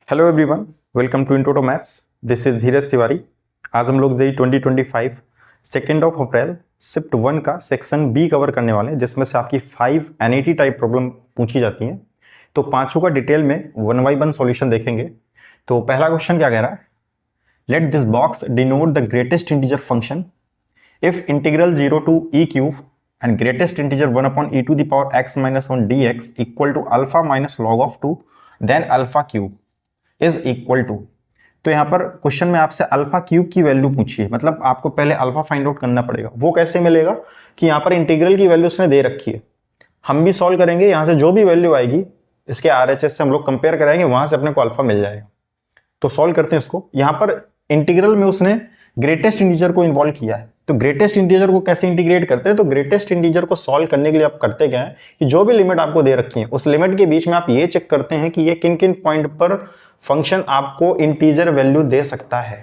Hello everyone, welcome to intro to maths. This is Dheeraj Tiwari. आज हम लोग जेई 2025 2 अप्रैल shift 1 का सेक्शन बी कवर करने वाले हैं, जिसमें से आपकी 5 एनईटी टाइप प्रॉब्लम पूछी जाती हैं। तो पांचों का डिटेल में 1 बाय 1 सॉल्यूशन देखेंगे। तो पहला क्वेश्चन क्या कह रहा है? Let this box denote the greatest integer function if integral 0 to e cube and greatest integer 1 upon e to the power x minus 1 dx equal to alpha minus log of 2 then alpha cube is equal to। तो यहाँ पर question में आपसे alpha cube की value पूछी है, मतलब आपको पहले अल्फा फाइंड आउट करना पड़ेगा। वो कैसे मिलेगा कि यहाँ पर इंटीग्रल की वैल्यू उसने दे रखी है, हम भी सॉल्व करेंगे। यहाँ से जो भी वैल्यू आएगी इसके आरएचएस से हम लोग कंपेयर कराएंगे, वहां से अपने को अल्फा मिल जाएगा। तो सॉल्व करते हैं इसको। यहाँ पर इंटीग्रल में उसने ग्रेटेस्ट इंटीजर को इन्वॉल्व किया है, तो ग्रेटेस्ट इंटीजर को कैसे इंटीग्रेट करते हैं? तो ग्रेटेस्ट इंटीजर को सॉल्व करने के लिए आप करते क्या है कि जो भी लिमिट आपको दे रखी है उस लिमिट के बीच में आप ये चेक करते हैं कि ये किन किन पॉइंट पर फंक्शन आपको इंटीजर वैल्यू दे सकता है,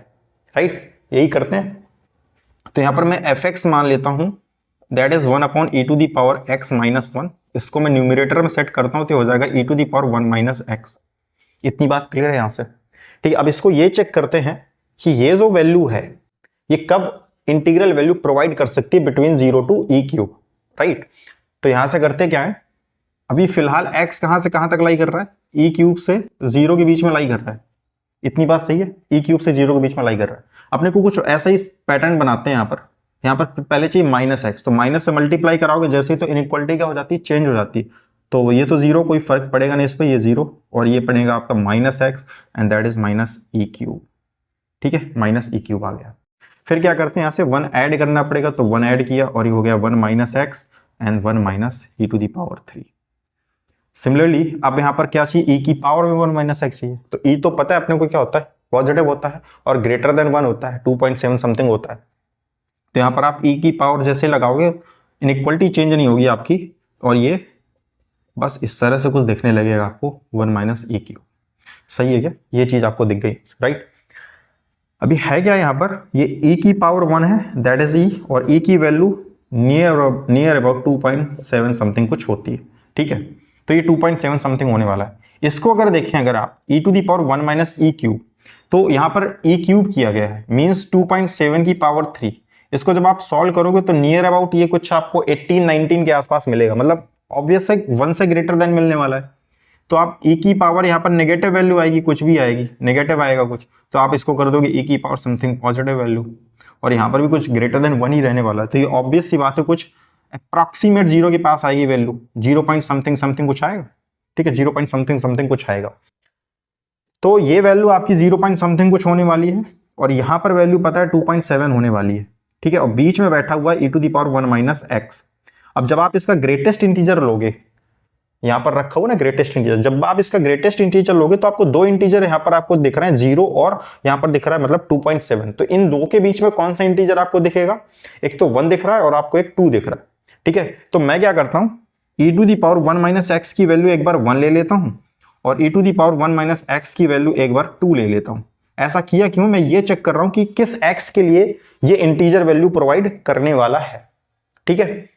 राइट? यही करते हैं। तो यहां पर मैं एफ एक्स मान लेता हूं, that is 1 upon e to the power x minus 1। इसको मैं न्यूमिरेटर में सेट करता हूं तो हो जाएगा e to the power 1 minus x. इतनी बात क्लियर है यहां से? ठीक है, अब इसको ये चेक करते हैं कि ये जो वैल्यू है ये कब इंटीग्रल वैल्यू प्रोवाइड कर सकती है between 0 to e cube, right? तो यहां से करते क्या है, अभी फिलहाल x कहां से कहां तक लाई कर रहा है? ई क्यूब से 0 के बीच में लाई कर रहा है। इतनी बात सही है? ई क्यूब से 0 के बीच में लाई कर रहा है। अपने को कुछ ऐसा ही पैटर्न बनाते हैं। यहाँ पर पहले चाहिए माइनस एक्स, तो माइनस से मल्टीप्लाई कराओगे जैसे ही तो इनइक्वालिटी क्या हो जाती है? चेंज हो जाती है। तो ये तो 0, कोई फर्क पड़ेगा नहीं इस पर, ये 0 और ये पड़ेगा आपका minus x and that is minus e cube. ठीक है, माइनस ई क्यूब आ गया। फिर क्या करते हैं, यहाँ से 1 ऐड करना पड़ेगा, तो 1 ऐड किया और ये हो गया 1 minus x and 1 minus e to the power 3। सिमिलरली अब यहाँ पर क्या चाहिए? ई की पावर में 1 माइनस एक्स चाहिए। तो ई तो पता है अपने को क्या होता है? पॉजिटिव होता है और ग्रेटर देन 1 होता है, 2.7 समथिंग होता है। तो यहाँ पर आप ई की पावर जैसे लगाओगे इनइक्वालिटी चेंज नहीं होगी आपकी, और ये बस इस तरह से कुछ दिखने लगेगा आपको 1 माइनस ई क्यूब। सही है क्या? ये चीज आपको दिख गई, राइट? अभी है क्या यहाँ पर? ये e की पावर 1 है, दैट इज e, और e की वैल्यू नियर अबाउट 2.7 समथिंग कुछ होती है। ठीक है, तो ये 2.7 समथिंग होने वाला है। इसको अगर देखें अगर आप e to the power 1 minus e cube, तो यहाँ पर e क्यूब किया गया है, मीन्स 2.7 की पावर 3। इसको जब आप सॉल्व करोगे तो नियर अबाउट ये कुछ आपको 18-19 के आसपास मिलेगा, मतलब ऑब्वियस है 1 से ग्रेटर देन मिलने वाला है। तो आप e की पावर यहाँ पर नेगेटिव वैल्यू आएगी, कुछ भी आएगी, नेगेटिव आएगा कुछ, तो आप इसको कर दोगे e की पावर समथिंग पॉजिटिव वैल्यू, और यहाँ पर भी कुछ ग्रेटर देन 1 ही रहने वाला है। तो ये ऑब्वियस सी बात है, कुछ अप्रॉक्सीमेट 0 के पास आएगी वैल्यू, 0 पॉइंट समथिंग समथिंग कुछ आएगा। ठीक है, 0 पॉइंट समथिंग समथिंग कुछ आएगा। तो ये वैल्यू आपकी 0 पॉइंट समथिंग कुछ होने वाली है, और यहाँ पर वैल्यू पता है 2.7 होने वाली है। ठीक है, और बीच में बैठा हुआ है e to the power 1 minus x. अब जब आप इसका ग्रेटेस्ट इंटीजर लोगे, यहाँ पर रखा हुआ ना ग्रेटेस्ट इंटीजर, जब आप इसका ग्रेटेस्ट इंटीजर लोगे तो आपको दो इंटीजर यहाँ पर आपको दिख रहे हैं, 0 और यहाँ पर दिख रहा है मतलब 2.7। तो इन दो के बीच में कौन सा इंटीजर आपको दिखेगा? एक तो 1 दिख रहा है और आपको एक 2 दिख रहा है। ठीक है, तो मैं क्या करता हूँ, e to the power 1 minus x की वैल्यू एक बार 1 ले लेता हूँ, और e to the power 1 minus x की वैल्यू एक बार 2 ले लेता हूँ। ऐसा किया क्यों? मैं ये चेक कर रहा हूँ कि किस x के लिए ये इंटीजर वैल्यू प्रोवाइड करने वाला है। ठीक है,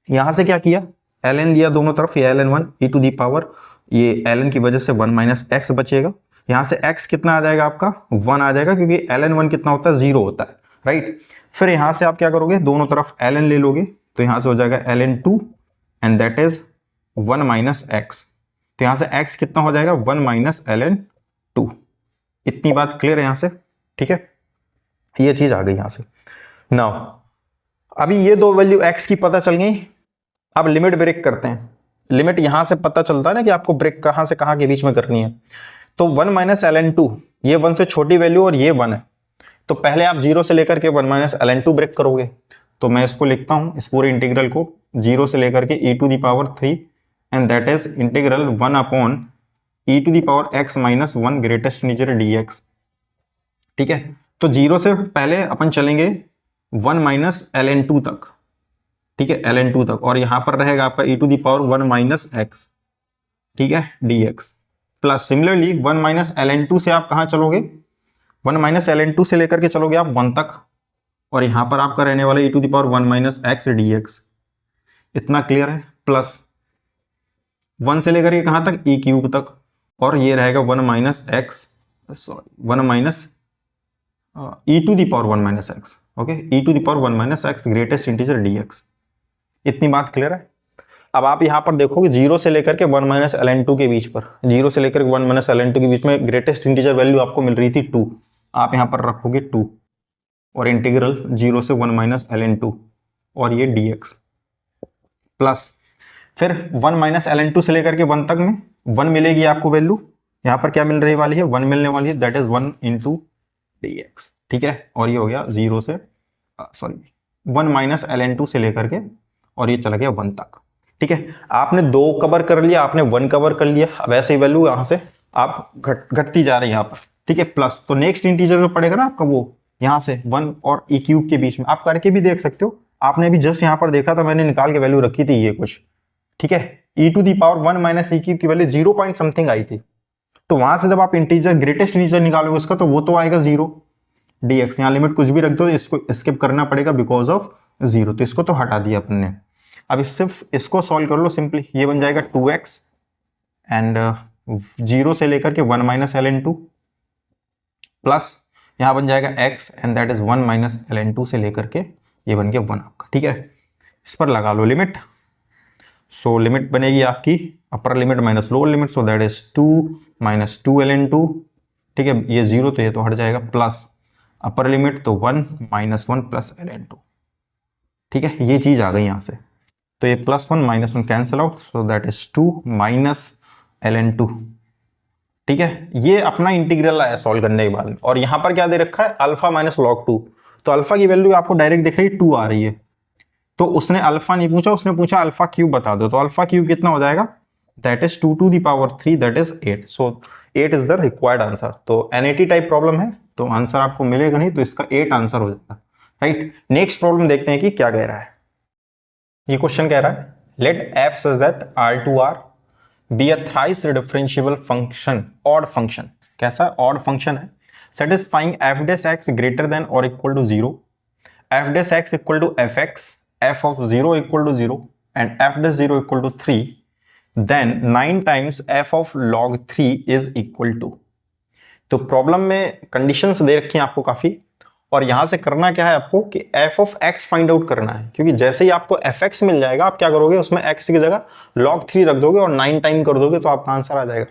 यहां से क्या किया, ln लिया दोनों तरफ, ये ln1 e to the power, ये ln की वजह से 1 माइनस एक्स बचेगा। यहां से x कितना आ जाएगा आपका? 1 आ जाएगा, क्योंकि ln1 कितना होता है? 0 होता है, राइट? फिर यहां से आप क्या करोगे, दोनों तरफ ln ले लोगे, तो यहां से हो जाएगा ln2 and that is 1 minus x. तो यहां से x कितना हो जाएगा? 1 माइनस ln2। इतनी बात क्लियर है यहां से? ठीक है, ये चीज आ गई यहां से। नाउ अभी ये दो वैल्यू x की पता चल गई। अब लिमिट ब्रेक करते हैं। लिमिट यहां से पता चलता है ना कि आपको ब्रेक कहां से कहां के बीच में करनी है। तो 1 माइनस ln2, ये 1 से छोटी वैल्यू और ये 1 है, तो पहले आप 0 से लेकर के 1 माइनस ln2 ब्रेक करोगे। तो मैं इसको लिखता हूं, इस पूरे इंटीग्रल को 0 से लेकर के e to the power 3 and that is integral 1 upon e to the power x minus 1 greatest integer dx। ठीक है, तो 0 से पहले अपन चलेंगे 1 माइनस ln2 तक। ठीक है, ln2 तक, और यहां पर रहेगा आपका e to the power 1 minus x. ठीक है, dx plus similarly 1 minus ln2 से आप कहां चलोगे? 1 माइनस ln2 से लेकर के चलोगे आप 1 तक, और यहां पर आपका रहने वाला e to the power 1 minus x dx। इतना क्लियर है? प्लस 1 से लेकर के कहां तक? e क्यूब तक, और ये रहेगा 1 minus x, sorry 1 minus e to the power 1 minus x, okay, e to the power 1 minus x greatest integer d x. इतनी बात क्लियर है। अब आप यहाँ पर देखोगे 0 से लेकर के 1 माइनस ln2 के बीच पर, 0 से लेकर 1 माइनस ln2 के बीच में ग्रेटेस्ट इंटीजर वैल्यू आपको मिल रही थी 2, आप यहाँ पर रखोगे 2 और इंटीग्रल 0 से 1 माइनस ln2 और ये dx प्लस फिर 1 माइनस ln2 से लेकर के 1 तक में 1 मिलेगी आपको वैल्यू, यहाँ पर क्या मिल रही वाली है, 1 मिलने वाली है, दैट इज 1 इंटू dx, ठीक है। और ये हो गया 0 से 1 माइनस ln2 से लेकर के और ये चला गया 1 तक, ठीक है। आपने 2 कवर कर लिया, आपने 1 कवर कर लिया, अब ऐसे ही वैल्यू यहाँ से आप घटती जा रही है यहाँ पर, ठीक है। प्लस तो नेक्स्ट इंटीजर जो पड़ेगा ना आपका वो यहाँ से 1 और e क्यूब के बीच में, आप करके भी देख सकते हो, आपने अभी जस्ट यहाँ पर देखा था, मैंने निकाल के वैल्यू रखी थी ये कुछ, ठीक है। e to the power 1 minus e cube की वैल्यू 0 पॉइंट समथिंग आई थी, तो वहां से जब आप इंटीजर ग्रेटेस्ट इंटीजर निकालोगे उसका तो वो तो आएगा 0 dx, यहाँ लिमिट कुछ भी रख दो, इसको स्किप करना पड़ेगा बिकॉज ऑफ 0, तो इसको तो हटा दिया अपन ने। अब सिर्फ इसको सॉल्व कर लो सिंपली, ये बन जाएगा 2x एंड 0 से लेकर के 1 माइनस ln2 प्लस यहाँ बन जाएगा x and that is 1 minus ln2 से लेकर के ये बन गया 1 आपका, ठीक है। इस पर लगा लो लिमिट, सो लिमिट बनेगी आपकी upper limit minus lower limit, so that is 2 minus 2 ln2, ठीक है। ये 0 तो ये तो हट जाएगा, प्लस अपर लिमिट तो 1 माइनस 1 प्लस ln2, ठीक है। ये चीज आ गई यहाँ से, तो ये plus 1 minus 1 cancel out, so that is 2 minus ln2, ठीक है। ये अपना इंटीग्रल आया सॉल्व करने के बाद, और यहाँ पर क्या दे रखा है, अल्फा माइनस log 2, तो अल्फा की वैल्यू आपको डायरेक्ट दिख रही है 2 आ रही है, तो उसने अल्फा नहीं पूछा, उसने पूछा अल्फा क्यूब बता दो, तो अल्फा क्यूब कितना हो जाएगा, that is 2 to the power 3, that is 8, so 8 is the required answer. तो NAT टाइप प्रॉब्लम है तो आंसर आपको मिलेगा नहीं, तो इसका 8 आंसर हो जाएगा, राइट। नेक्स्ट प्रॉब्लम देखते हैं कि क्या कह रहा है। ये क्वेश्चन कह रहा है late f such that R2R be a thrice differentiable function, odd function, कैसा odd function है, satisfying f dash x greater than or equal to 0, f dash x equal to fx, f of 0 equal to 0 and f dash 0 equal to 3, then 9 times f of log 3 is equal to। तो problem में conditions दे रखी हैं आपको काफी, और यहां से करना क्या है आपको कि f of x find out करना है, क्योंकि जैसे ही आपको fx मिल जाएगा आप क्या करोगे, उसमें x की जगह log 3 रख दोगे और 9 टाइम कर दोगे तो आपका आंसर आ जाएगा।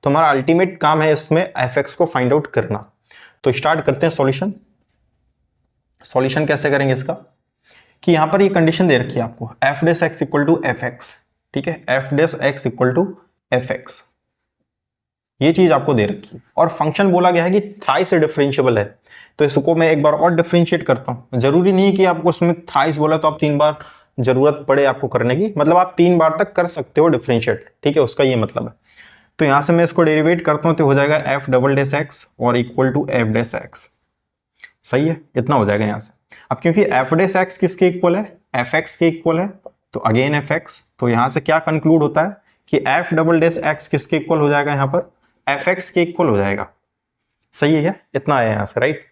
तो हमारा अल्टीमेट काम है इसमें fx को फाइंड आउट करना। तो स्टार्ट करते हैं सॉल्यूशन। सॉल्यूशन कैसे करेंगे इसका, कि यहां पर ये कंडीशन दे रखी है आपको f dash x equal to fx, ठीक है, f dash x equal to fx, ये चीज आपको दे रखी है, और फंक्शन बोला गया है कि थ्राइस डिफरेंशिएबल है, तो इसको मैं एक बार और डिफरेंशिएट करता हूं। जरूरी नहीं है कि आपको उसमें थ्राइस बोला तो आप 3 बार जरूरत पड़े आपको करने की, मतलब आप 3 बार तक कर सकते हो डिफरेंशिएट, ठीक है, उसका ये मतलब है। तो यहां से मैं इसको डेरिवेट करता हूं तो हो जाएगा f डबल डैश x और equal to f dash x, सही है, इतना हो जाएगा यहां से। अब क्योंकि f डैश x किसके इक्वल है, fx के इक्वल है, तो अगेन fx, तो यहां से क्या कंक्लूड होता है कि f डबल डैश x किसके इक्वल हो जाएगा, यहाँ पर fx के इक्वल हो जाएगा, सही है क्या, इतना आया यहां से, राइट।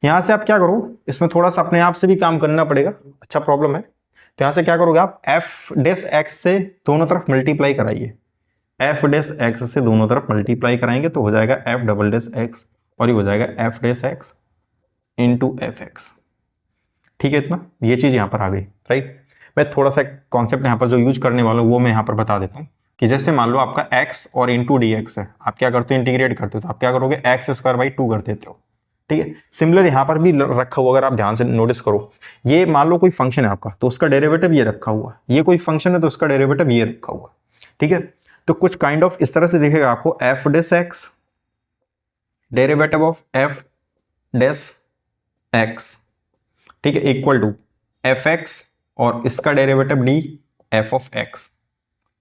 यहां से आप क्या करो, इसमें थोड़ा सा अपने आप से भी काम करना पड़ेगा, अच्छा प्रॉब्लम है। तो यहां से क्या करोगे आप, f डैश x से दोनों तरफ मल्टीप्लाई कराइए, f डैश x से दोनों तरफ मल्टीप्लाई कराएंगे तो हो जाएगा f डबल डैश x और ये हो जाएगा f dash x into fx, ठीक है, इतना ये चीज यहां पर आ गई, राइट। मैं थोड़ा सा कॉन्सेप्ट यहाँ पर जो यूज करने वाला हूँ वो मैं यहाँ पर बता देता हूँ, कि जैसे मान लो आपका x और इंटू dx है, आप क्या करते हो, इंटीग्रेट करते हो, तो आप क्या करोगे, x स्क्वायर बाई 2 कर देते हो, ठीक है। सिमिलर यहाँ पर भी रखा हुआ, अगर आप ध्यान से नोटिस करो, ये मान लो कोई फंक्शन है आपका तो उसका डेरिवेटिव ये रखा हुआ, ये कोई फंक्शन है तो उसका डेरिवेटिव ये रखा हुआ, ठीक है। तो कुछ काइंड ऑफ इस तरह से दिखेगा आपको, f dash x derivative of f dash x, ठीक है, इक्वल टू fx और इसका derivative d f of x,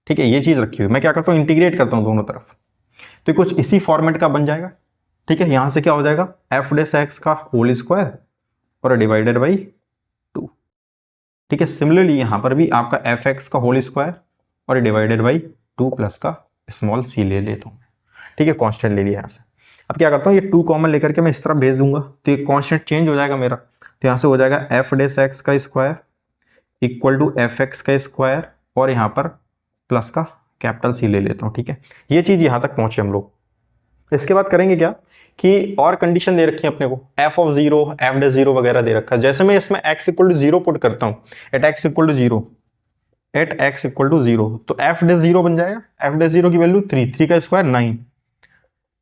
ठीक है, ये चीज रखी हुई। मैं क्या करता हूँ, इंटीग्रेट करता हूँ दोनों तरफ, तो कुछ इसी फॉर्मेट का बन जाएगा, ठीक है। यहां से क्या हो जाएगा, f डैश x का होल स्क्वायर और डिवाइडेड बाई 2, ठीक है। सिमिलरली यहां पर भी आपका fx का होल स्क्वायर और डिवाइडेड बाई 2 प्लस का स्मॉल c ले लेता हूं, ठीक है, कांस्टेंट ले लिया यहां से। अब क्या करता हूँ, ये 2 कॉमन लेकर के मैं इस तरफ भेज दूंगा तो ये कांस्टेंट चेंज हो जाएगा मेरा, तो यहां से हो जाएगा f डैश x का स्क्वायर इक्वल टू fx का स्क्वायर और यहाँ पर प्लस का कैपिटल सी ले लेता हूँ, ठीक है। ये चीज यहां तक पहुंचे हम लोग। इसके बाद करेंगे क्या कि और कंडीशन दे रखी है अपने को, f of zero, f dash zero वगैरह दे रखा है। जैसे मैं इसमें x equal to zero put करता हूं, at x equal to zero, at x equal to zero, तो एफ डे जीरो बन जाएगा। एफ डे जीरो की वैल्यू 3, 3 का square 9।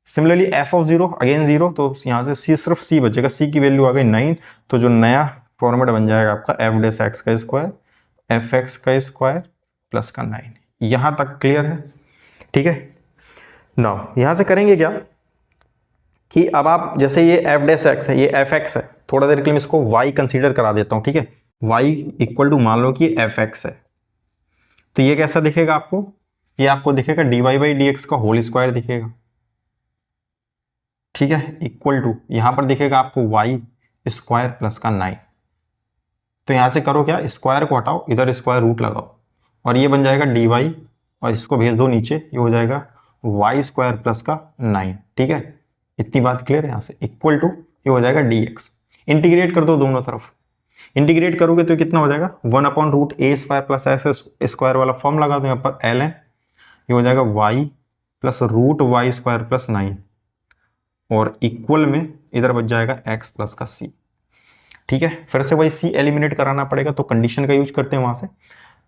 Similarly f of zero again zero, तो यहां से सी सिर्फ सी बचेगा, सी की वैल्यू आ गई 9। तो जो नया फॉर्मेट बन जाएगा आपका एफ डेस एक्स का स्क्वायर, एफ एक्स का स्क्वायर प्लस का 9। यहां तक क्लियर है, ठीक है। नाउ यहां से करेंगे क्या कि अब आप जैसे ये एफ डेस एक्स है, ये एफ एक्स है, थोड़ा देर के लिए मैं इसको वाई कंसीडर करा देता हूं, ठीक है। वाई इक्वल टू मान लो कि एफ एक्स है, तो ये कैसा दिखेगा आपको, ये आपको दिखेगा d y by d x का होल स्क्वायर दिखेगा, ठीक है। इक्वल टू यहां पर दिखेगा आपको वाई स्क्वायर प्लस का 9। तो यहां से करो क्या, स्क्वायर को हटाओ, इधर स्क्वायर रूट लगाओ, और ये बन जाएगा डी वाई, और इसको भेज दो नीचे, ये हो जाएगा वाई स्क्वायर प्लस का 9, ठीक है। इतनी बात क्लियर है। यहां से इक्वल टू ये हो जाएगा डी एक्स। इंटीग्रेट कर दो दोनों तरफ, इंटीग्रेट करोगे तो कितना हो जाएगा, 1 upon root a square plus s square वाला फॉर्म लगा दो यहाँ पर एल एन, ये हो जाएगा y plus root y square plus 9, और इक्वल में इधर बच जाएगा x प्लस का c, ठीक है। फिर से वही c एलिमिनेट कराना पड़ेगा, तो कंडीशन का यूज करते हैं वहां से।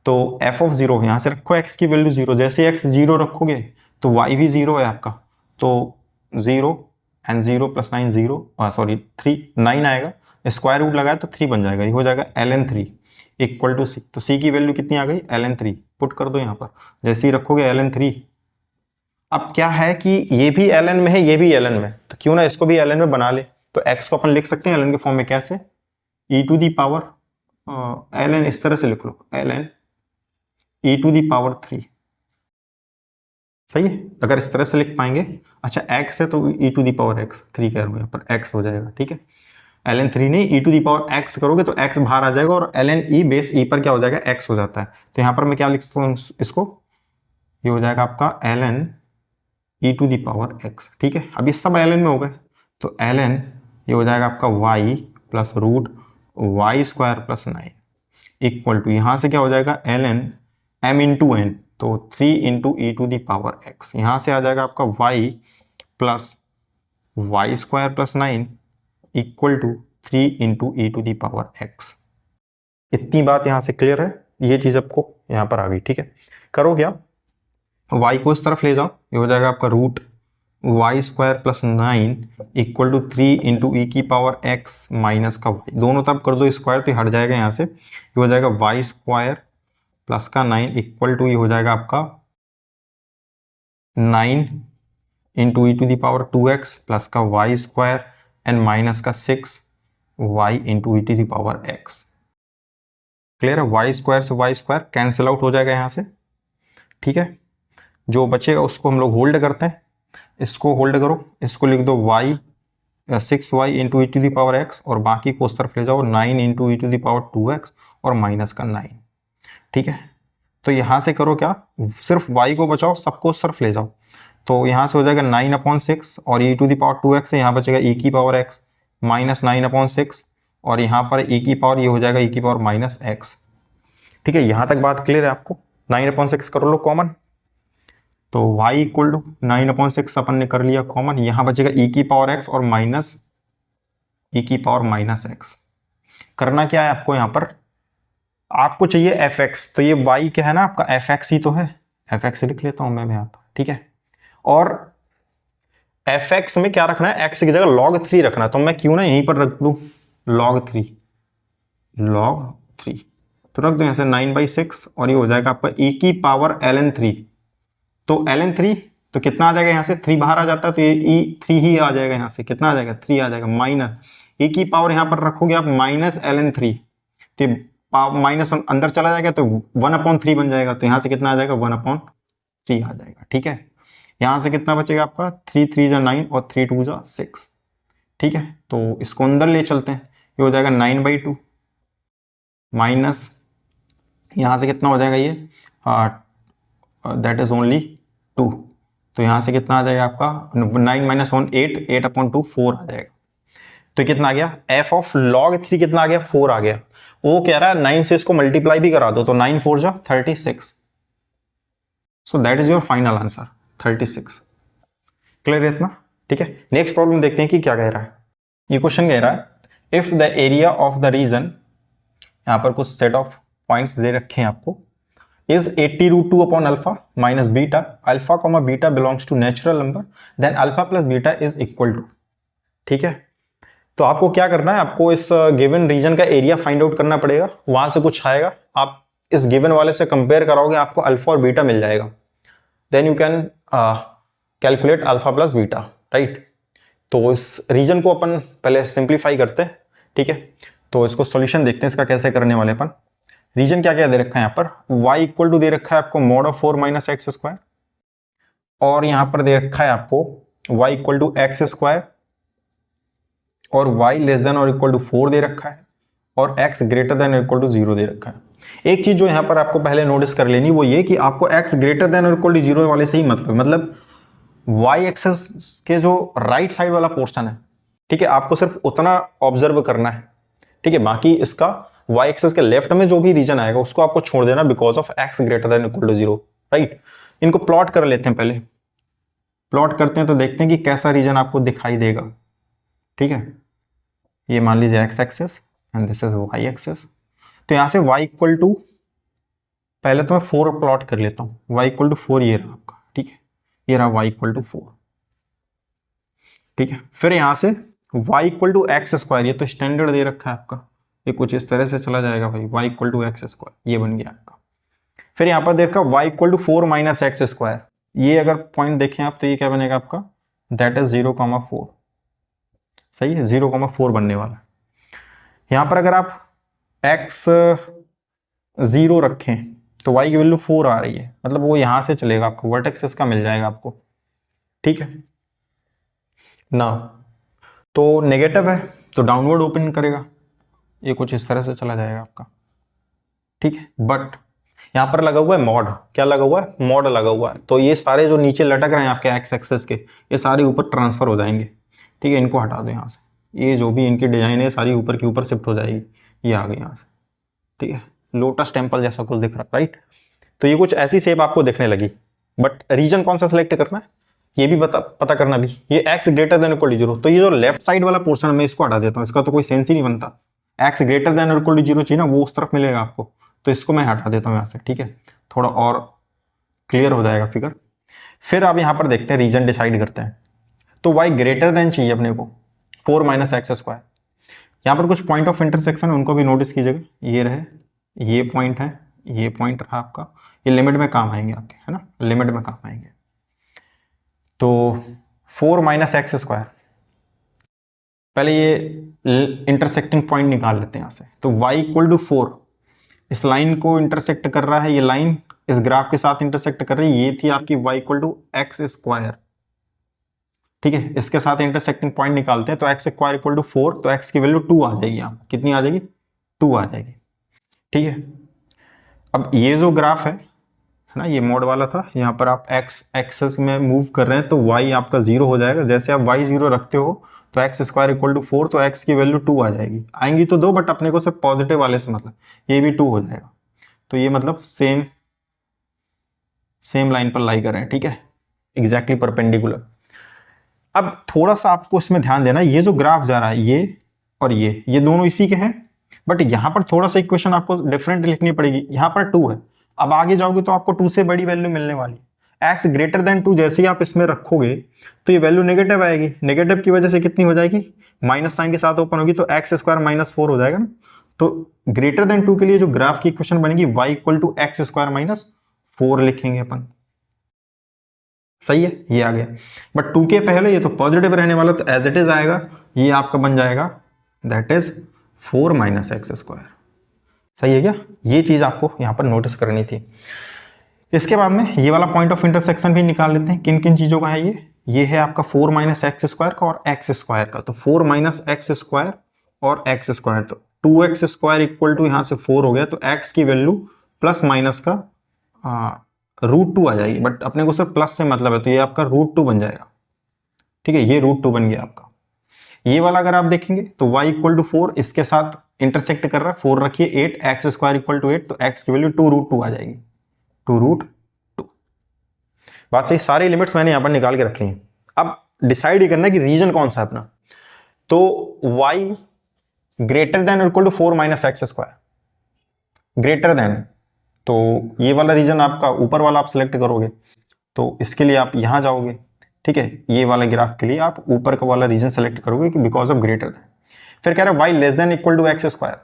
तो f ऑफ जीरो, यहां से रखो x की वैल्यू जीरो, जैसे x जीरो रखोगे तो y भी जीरो है आपका, तो 0 एंड 0 प्लस 9 0, सॉरी 3 9 आएगा, स्क्वायर रूट लगाया तो 3 बन जाएगा, ये हो जाएगा ln 3 इक्वल टू c। तो c की वैल्यू कितनी आ गई, ln 3 पुट कर दो यहाँ पर, जैसे ही रखोगे ln 3। अब क्या है कि ये भी ln में है, ये भी ln में, तो क्यों ना इसको भी ln में बना ले। तो x को अपन लिख सकते हैं ln के फॉर्म में, कैसे, e to the power ln, इस तरह से लिख लो, ln e to the power 3, सही है। अगर इस तरह से लिख पाएंगे, अच्छा x है तो e to the power x, 3 कह रहा हूं यहाँ पर, x हो जाएगा, ठीक है। ln 3 नहीं, e to the power x करोगे तो x बाहर आ जाएगा, और ln e बेस e पर क्या हो जाएगा, x हो जाता है। तो यहाँ पर मैं क्या लिख सकता हूँ इसको, ये हो जाएगा आपका ln e to the power x, ठीक है। अब ये सब ln में हो गए, तो ln ये हो जाएगा आपका y plus root y square plus 9 equal to, यहाँ से क्या हो जाएगा ln m इंटू एन, तो 3 into e to the power x, यहाँ से आ जाएगा आपका y plus y square plus 9 equal to 3 into e to the power x। इतनी बात यहाँ से क्लियर है, ये चीज आपको यहाँ पर आ गई, ठीक है। करो क्या, y को इस तरफ ले जाओ, ये हो जाएगा आपका root y square plus 9 equal to 3 into e की पावर x माइनस का y, दोनों तरफ कर दो स्क्वायर तो हट जाएगा यहाँ से, ये हो जाएगा वाई स्क्वायर प्लस का 9 इक्वल टू, ये हो जाएगा आपका 9 into e to the power 2x plus का वाई स्क्वायर एंड माइनस का 6 y into e to the power x। Clear है, वाई स्क्वायर से वाई स्क्वायर कैंसिल आउट हो जाएगा यहाँ से, ठीक है। जो बचेगा उसको हम लोग होल्ड करते हैं, इसको होल्ड करो, इसको लिख दो y 6y into e to the power x, और बाकी को उस तरफ ले जाओ 9 into e to the power 2x और माइनस का 9, ठीक है। तो यहाँ से करो क्या, सिर्फ y को बचाओ, सबको उस तरफ ले जाओ, तो यहाँ से हो जाएगा 9/6 और ई टू दी पावर 2x है, यहाँ बचेगा e की पावर x माइनस 9/6, और यहाँ पर e की पावर ये हो जाएगा e की पावर माइनस x, ठीक है। यहाँ तक बात क्लियर है आपको। 9/6 कर लो कॉमन, तो y इक्वल टू 9/6 अपन ने कर लिया कॉमन, यहां बचेगा e की पावर x और माइनस e की पावर माइनस x। करना क्या है आपको, यहां पर आपको चाहिए fx, तो ये y क्या है ना आपका fx ही तो है, fx लिख लेता हूं मैं यहां पर, ठीक है। और fx में क्या रखना है, x की जगह log 3 रखना है, तो मैं क्यों ना यहीं पर रख दूं log 3, तो रख दो यहां से 9/6, और ये हो जाएगा आपका e की पावर ln 3, तो ln 3 तो कितना आ जाएगा, यहाँ से 3 बाहर आ जाता है, तो ये e 3 ही आ जाएगा, यहाँ से कितना आ जाएगा 3 आ जाएगा, माइनस e की पावर यहाँ पर रखोगे आप माइनस ln 3, तो माइनस अंदर चला जाएगा तो 1/3 बन जाएगा, तो यहाँ से कितना आ जाएगा 1/3 आ जाएगा, ठीक है। यहाँ से कितना बचेगा आपका 3 3 जा 9 और 3 2 जा 6, ठीक है। तो इसको अंदर ले चलते हैं, ये हो जाएगा 9/2 माइनस यहाँ से कितना हो जाएगा ये दैट इज ओनली 2, तो यहाँ से कितना आ जाएगा आपका 9 - 1 8, 8/2 4 आ जाएगा। तो कितना आ गया, f ऑफ log 3 कितना आ गया 4 आ गया। वो कह रहा है 9 से इसको मल्टीप्लाई भी करा दो, तो 9 4 जा 36, सो that is your final answer 36। Clear है इतना? ठीक है, नेक्स्ट प्रॉब्लम देखते हैं कि क्या कह रहा है। ये क्वेश्चन कह रहा है if the area of the region, यहां पर कुछ सेट ऑफ पॉइंट्स दे रखे हैं आपको, is 80 root 2 upon alpha minus beta, alpha comma beta belongs to natural number, then alpha plus beta is equal to। ठीक है, तो आपको क्या करना है, आपको इस गिवन रीजन का एरिया फाइंड आउट करना पड़ेगा। वहां से कुछ आएगा, आप इस गिवन वाले से कंपेयर कराओगे, आपको अल्फा और बीटा मिल जाएगा, then you can calculate alpha plus beta, right. तो इस रीजन को अपन पहले सिंप्लीफाई करते हैं। ठीक है, तो इसको सॉल्यूशन देखते हैं इसका कैसे करने वाले अपन। रीजन क्या क्या दे रखा है यहाँ पर, y इक्वल टू दे रखा है आपको mod of 4 minus x square, और यहाँ पर दे रखा है आपको y equal to x square, और y less than or equal to 4 दे रखा है, और x greater than or equal to 0 दे रखा है। एक चीज जो यहाँ पर आपको पहले नोटिस कर लेनी वो ये कि आपको x greater than or equal to 0 वाले से ही मतलब y एक्सेस के जो राइट साइड वाला पोर्शन है, ठीक है, आपको सिर्फ उतना ऑब्जर्व करना है। ठीक है, बाकी इसका y एक्सेस के लेफ्ट में जो भी रीजन आएगा उसको आपको छोड़ देना because of x greater than equal to 0, right. इनको प्लॉट कर लेते हैं, पहले प्लॉट करते हैं तो देखते हैं कि कैसा रीजन आपको दिखाई देगा। ठीक है, ये मान लीजिए x axis and this is y axis. तो यहां से y इक्वल टू, पहले तो मैं 4 प्लॉट कर लेता हूं, y इक्वल टू 4 ये रहा आपका। ठीक है, ये रहा y इक्वल टू 4। ठीक है, फिर यहां से y equal to x square, ये तो स्टैंडर्ड दे रखा है आपका, ये कुछ इस तरह से चला जाएगा भाई, y equal to x square, ये बन गया आपका। फिर यहाँ पर देखा y equal to 4 minus x square, ये अगर पॉइंट देखें आप तो ये क्या बनेगा आपका, दैट इज 0,4। सही है, 0,4 बनने वाला। यहाँ पर अगर आप x 0 रखें तो y की वैल्यू 4 आ रही है, मतलब वो यहाँ से चलेगा, आपको वर्टेक्स इसका मिल जाएगा आपको। ठीक है ना, तो नेगेटिव है तो डाउनवर्ड ओपन करेगा, ये कुछ इस तरह से चला जाएगा आपका। ठीक है, बट यहां पर लगा हुआ है मॉड, क्या लगा हुआ है, मॉड लगा हुआ है, तो ये सारे जो नीचे लटक रहे हैं आपके एक्स एक्सेस के, ये सारे ऊपर ट्रांसफर हो जाएंगे। ठीक है, इनको हटा दो यहाँ से, ये जो भी इनकी डिजाइन है सारी ऊपर की ऊपर शिफ्ट हो जाएगी, ये आ गई यहाँ से। ठीक है, लोटस टेम्पल जैसा कुछ दिख रहा है, राइट। तो ये कुछ ऐसी शेप आपको दिखने लगी, बट रीजन कौन सा सिलेक्ट करना है ये भी पता करना भी, ये x greater than equal to 0, तो ये जो लेफ्ट साइड वाला पोर्शन है मैं इसको हटा देता हूँ, इसका तो कोई सेंस ही नहीं बनता। x greater than or equal to 0 चाहिए ना, वो उस तरफ मिलेगा आपको, तो इसको मैं हटा देता हूँ यहाँ से। ठीक है, थोड़ा और क्लियर हो जाएगा फिगर। फिर आप यहाँ पर देखते हैं रीजन डिसाइड करते हैं, तो y ग्रेटर देन चाहिए अपने को 4 माइनस एक्स स्क्वायर। यहाँ पर कुछ पॉइंट ऑफ इंटरसेक्शन है, उनको भी नोटिस कीजिएगा, ये रहे, ये पॉइंट है, ये पॉइंट रहा आपका, ये लिमिट में काम आएंगे आपके, है ना, लिमिट में काम आएंगे। तो 4 माइनस एक्स स्क्वायर, पहले ये इंटरसेक्टिंग पॉइंट निकाल लेते हैं यहाँ से, तो y इक्वल टू 4 इस लाइन को इंटरसेक्ट कर रहा है, ये लाइन इस ग्राफ के साथ इंटरसेक्ट कर रही है, ये थी आपकी y equal to x square. ठीक है, इसके साथ इंटरसेक्टिंग पॉइंट निकालते हैं, तो एक्स स्क्वायर इक्वल टू 4, तो x की वैल्यू 2 आ जाएगी, यहाँ कितनी आ जाएगी, 2 आ जाएगी। ठीक है, अब ये जो ग्राफ है ना, ये मोड वाला था, यहाँ पर आप x एक्सेस में मूव कर रहे हैं तो y आपका 0 हो जाएगा। जैसे आप y 0 रखते हो तो एक्स स्क्वायर इक्वल टू 4, तो x की वैल्यू 2 आ जाएगी, आएंगी तो 2, बट अपने को सिर्फ पॉजिटिव वाले से मतलब, ये भी 2 हो जाएगा, तो ये मतलब सेम लाइन पर लाई कर रहे हैं। ठीक है, एग्जैक्टली परपेंडिकुलर। अब थोड़ा सा आपको इसमें ध्यान देना, ये जो ग्राफ जा रहा है ये और ये दोनों इसी के हैं, बट यहाँ पर थोड़ा सा इक्वेशन आपको डिफरेंट लिखनी पड़ेगी। यहाँ पर 2 है, अब आगे जाओगे तो आपको 2 से बड़ी वैल्यू मिलने वाली है। x ग्रेटर देन 2 जैसे ही आप इसमें रखोगे तो ये वैल्यू नेगेटिव आएगी, नेगेटिव की वजह से कितनी हो जाएगी, माइनस साइन के साथ ओपन होगी, तो एक्स स्क्वायर माइनस 4 हो जाएगा ना। तो ग्रेटर देन 2 के लिए जो ग्राफ की इक्वेशन बनेगी y equal to x square minus 4 लिखेंगे अपन। सही है, ये आ गया, बट 2 के पहले ये तो पॉजिटिव रहने वाला, तो एज इट इज आएगा, ये आपका बन जाएगा that is 4 minus x square. सही है क्या, ये चीज आपको यहाँ पर नोटिस करनी थी। इसके बाद में ये वाला पॉइंट ऑफ इंटरसेक्शन भी निकाल लेते हैं, किन किन चीजों का है ये है आपका 4 माइनस एक्स स्क्वायर का और एक्स स्क्वायर का। तो 4 माइनस एक्स स्क्वायर और एक्स स्क्वायर, तो 2x स्क्वायर इक्वल टू यहाँ से 4 हो गया, तो x की वैल्यू प्लस माइनस का √2 आ जाएगी, बट अपने को सिर्फ प्लस से मतलब है, तो ये आपका √2 बन जाएगा। ठीक है, ये √2 बन गया आपका। ये वाला अगर आप देखेंगे तो y इक्वल टू 4 इसके साथ इंटरसेक्ट कर रहा है, 4 रखिए 8, एक्स स्क्वायर इक्वल टू 8, तो x की वैल्यू 2√2 आ जाएगी, 2√2। बात सही, सारी लिमिट्स मैंने यहाँ पर निकाल के रखी हैं। अब डिसाइड ही करना है कि रीजन कौन सा है अपना। तो y greater than equal to 4 minus x square, greater than, तो ये वाला रीजन आपका ऊपर वाला आप सिलेक्ट करोगे, तो इसके लिए आप यहां जाओगे, ठीक है, ये वाले ग्राफ के लिए आप ऊपर का वाला रीजन सेलेक्ट करोगे कि बिकॉज ऑफ ग्रेटर देन। फिर कह रहा है y less than equal to x square,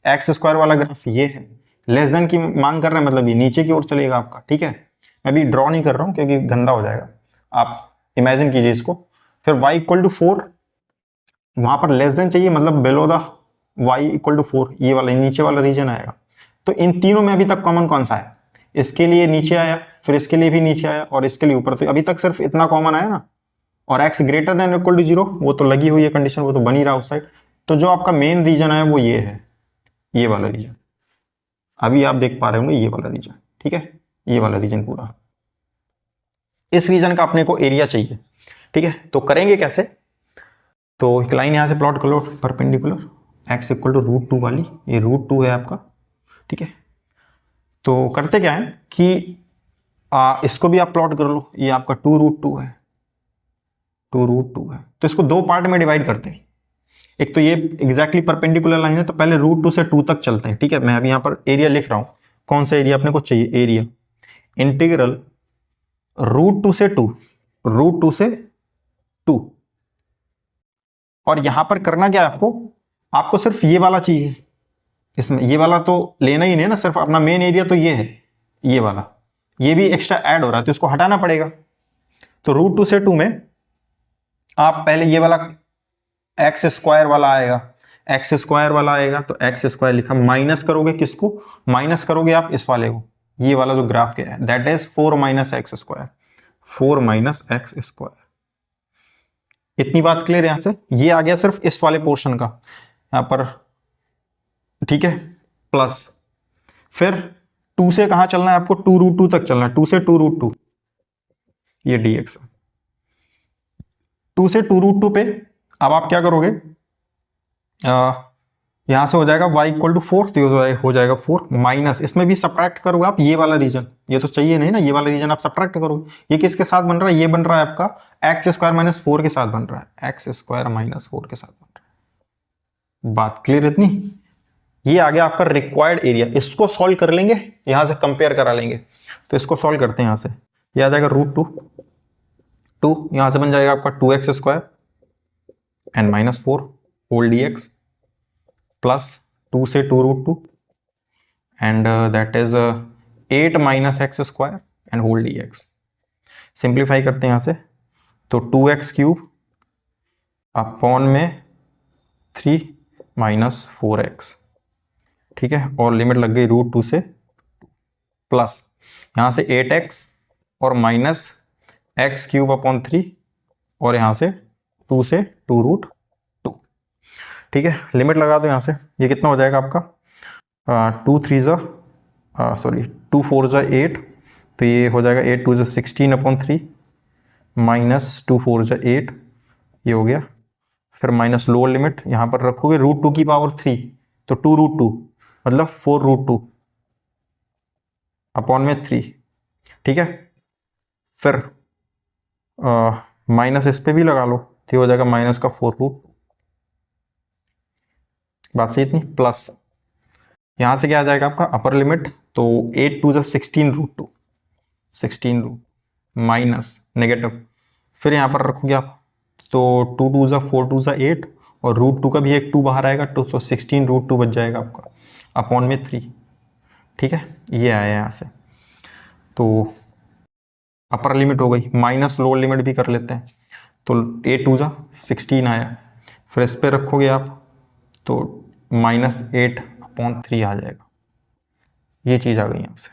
x square वाला ग्राफ ये है, लेस देन की मांग कर रहे हैं, मतलब ये नीचे की ओर चलेगा आपका, ठीक है। मैं भी ड्रॉ नहीं कर रहा हूं क्योंकि गंदा हो जाएगा, आप इमेजिन कीजिए इसको। फिर y इक्वल टू 4, वहां पर लेस देन चाहिए, मतलब below the y equal to 4, ये वाला नीचे वाला रीजन आएगा। तो इन तीनों में अभी तक कॉमन कौन सा है, इसके लिए नीचे आया, फिर इसके लिए भी नीचे आया और इसके लिए ऊपर, तो अभी तक सिर्फ इतना कॉमन आया ना। और x greater than equal to 0 वो तो लगी हुई है कंडीशन, वो तो बन ही रहा उस साइड। तो जो आपका मेन रीजन है वो ये है, ये वाला रीजन, अभी आप देख पा रहे होंगे ये वाला रीजन, ठीक है, ये वाला रीजन पूरा, इस रीजन का अपने को एरिया चाहिए, ठीक है। तो करेंगे कैसे, तो एक लाइन यहां से प्लॉट कर लो परपेंडिकुलर, x इक्वल टू √2 वाली, ये √2 है आपका, ठीक है। तो करते क्या है कि इसको भी आप प्लॉट कर लो, ये आपका 2√2 है, 2√2 है, तो इसको दो पार्ट में डिवाइड करते हैं। एक तो ये एग्जैक्टली परपेंडिकुलर लाइन है, तो पहले √2 से 2 तक चलते हैं, ठीक है। मैं अभी यहाँ पर एरिया लिख रहा हूं, कौन सा एरिया अपने को चाहिए, एरिया इंटीग्रल √2 से 2, √2 से 2। और यहां पर करना क्या है आपको, आपको सिर्फ ये वाला चाहिए, इसमें ये वाला तो लेना ही नहीं ना, सिर्फ अपना मेन एरिया तो ये है, ये वाला, ये भी एक्स्ट्रा ऐड हो रहा है तो इसको हटाना पड़ेगा। तो √2 से 2 में आप पहले ये वाला एक्स स्क्वायर वाला आएगा, एक्स स्क्वायर वाला आएगा, तो एक्स स्क्वायर लिखा, माइनस करोगे किसको, माइनस करोगे आप इस वाले को, ये वाला जो ग्राफ के है, that is 4 minus x square, 4 minus x square. इतनी बात क्लियर यहां से, ये आ गया सिर्फ इस वाले पोर्शन का यहां पर, ठीक है, प्लस फिर 2 से कहां चलना है आपको, 2√2 तक चलना है, 2 से 2√2, ये dx है। 2 से 2√2 पे अब आप क्या करोगे, यहां से हो जाएगा y इक्वल टू 4, तो हो जाएगा 4 माइनस, इसमें भी सब्ट्रैक्ट करोगे आप ये वाला रीजन, ये तो चाहिए नहीं ना, ये वाला रीजन आप सब्ट्रैक्ट करोगे। ये किसके साथ बन रहा है, ये बन रहा है आपका एक्स स्क्वायर माइनस 4 के साथ बन रहा है, एक्स स्क्वायर माइनस 4 के साथ बन रहा है। बात क्लियर इतनी, ये आ गया आपका रिक्वायर्ड एरिया। इसको सॉल्व कर लेंगे, यहां से कंपेयर करा लेंगे, तो इसको सॉल्व करते हैं। यहां से ये आ जाएगा √2, यहां से बन जाएगा आपका 2x square and minus 4 whole dx plus 2 से 2√2 and that is 8 minus x square and whole dx। Simplify करते हैं यहां से, तो 2x क्यूब अपॉन में 3 माइनस 4x, ठीक है, और लिमिट लग गई √2 से प्लस यहां से 8x और माइनस एक्स क्यूब अपॉन 3 और यहां से 2 से 2√2, ठीक है। लिमिट लगा दो यहां से, ये कितना हो जाएगा आपका 2 4 जा 8, तो ये हो जाएगा 8 2 जा 16 अपॉन 3 माइनस 2 4 जा 8, ये हो गया। फिर माइनस लोअर लिमिट यहां पर रखोगे √2 की पावर 3, तो 2√2 मतलब 4√2 अपॉन में 3, ठीक है। फिर माइनस इस पे भी लगा लो, तो हो जाएगा माइनस का 4√2, बात सही इतनी, प्लस यहां से क्या आ जाएगा आपका अपर लिमिट, तो 8 2 जा 16√2, 16 माइनस नेगेटिव, फिर यहां पर रखोगे आप, तो 2 2 जा 4 2 जा 8 और √2 का भी एक 2 बाहर आएगा, तो 16√2 बच जाएगा आपका अपॉन में 3, ठीक है। ये आया यहां से, तो अपर लिमिट हो गई, माइनस लोअर लिमिट भी कर लेते हैं, तो 8 2 जा 16 आया, फिर इस पे रखोगे आप, तो माइनस 8 अपॉन 3 आ जाएगा, ये चीज़ आ गई यहाँ से,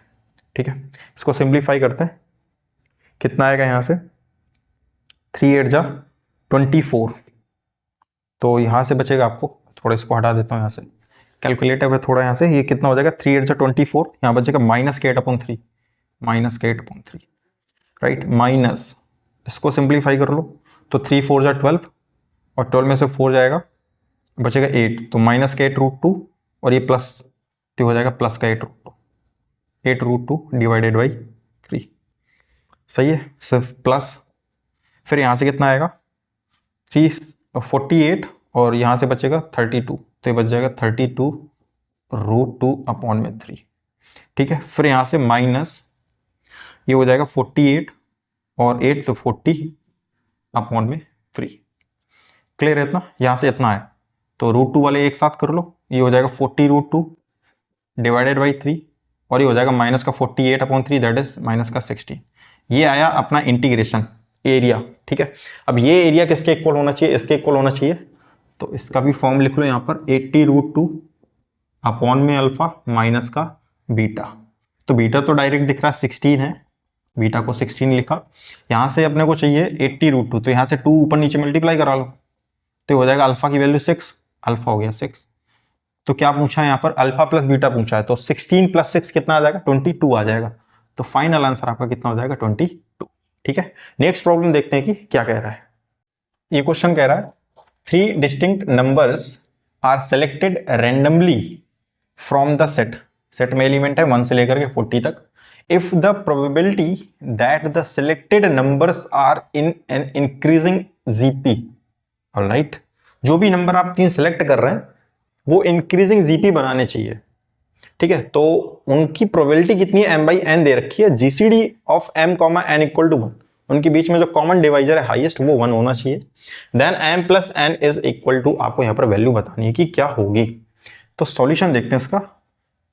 ठीक है। इसको सिंप्लीफाई करते हैं, कितना आएगा यहाँ से 3 8 जा 24, तो यहाँ से बचेगा आपको, थोड़ा इसको हटा देता हूँ यहाँ से, कैलकुलेटर है थोड़ा यहाँ से, ये कितना हो जाएगा 3 8 जा 24, यहाँ बचेगा माइनस के 8 अपॉन 3, माइनस के 8 अपॉन 3, राइट, माइनस इसको सिंप्लीफाई कर लो, तो 3 4 जा 12 और 12 में से 4 जाएगा, बचेगा 8, तो माइनस का 8√2 और ये प्लस, तो हो जाएगा प्लस का 8√2 डिवाइडेड बाई 3। सही है, सिर्फ प्लस, फिर यहाँ से कितना आएगा 348 और यहाँ से बचेगा 32, तो ये बच जाएगा 32√2/3। ठीक है, फिर यहाँ से माइनस ये हो जाएगा 48 और 8 तो 40/3। क्लियर है इतना? यहाँ से इतना है तो √2 वाले एक साथ कर लो, ये हो जाएगा 40√2 डिवाइडेड बाई 3 और ये हो जाएगा माइनस का 48/3 दैट इज माइनस का 16। ये आया अपना इंटीग्रेशन एरिया। ठीक है, अब ये एरिया किसके इक्वल होना चाहिए? इसके इक्वल होना चाहिए, तो इसका भी फॉर्म लिख लो यहाँ पर 80√2 में अल्फा माइनस का बीटा। तो बीटा तो डायरेक्ट दिख रहा है 16 है, बीटा को 16 लिखा। यहाँ से अपने को चाहिए 80√2, तो यहाँ से 2 ऊपर नीचे मल्टीप्लाई करा लो तो हो जाएगा अल्फा की वैल्यू 6, अल्फा हो गया 6। तो क्या पूछा है यहाँ पर? अल्फा प्लस बीटा पूछा है, तो 16 + 6 कितना आ जाएगा? 22 आ जाएगा। तो फाइनल आंसर आपका कितना हो जाएगा? 22। ठीक है, नेक्स्ट प्रॉब्लम देखते हैं कि क्या कह रहा है। ये क्वेश्चन कह रहा है 3 distinct numbers are selected randomly from the set. Set में एलिमेंट है 1 से लेकर के 40 तक। If the probability that the selected numbers are in an increasing GP, alright, जो भी नंबर आप 3 सेलेक्ट कर रहे हैं वो इंक्रीजिंग जीपी बनाने चाहिए। ठीक है, तो उनकी प्रोबेबिलिटी कितनी है? m/n दे रखी है, जीसीडी ऑफ m, n = 1। उनके बीच में जो कॉमन डिवाइजर है हाईएस्ट वो 1 होना चाहिए। देन m + n = आपको यहाँ पर वैल्यू बतानी है कि क्या होगी। तो सॉल्यूशन देखते हैं इसका।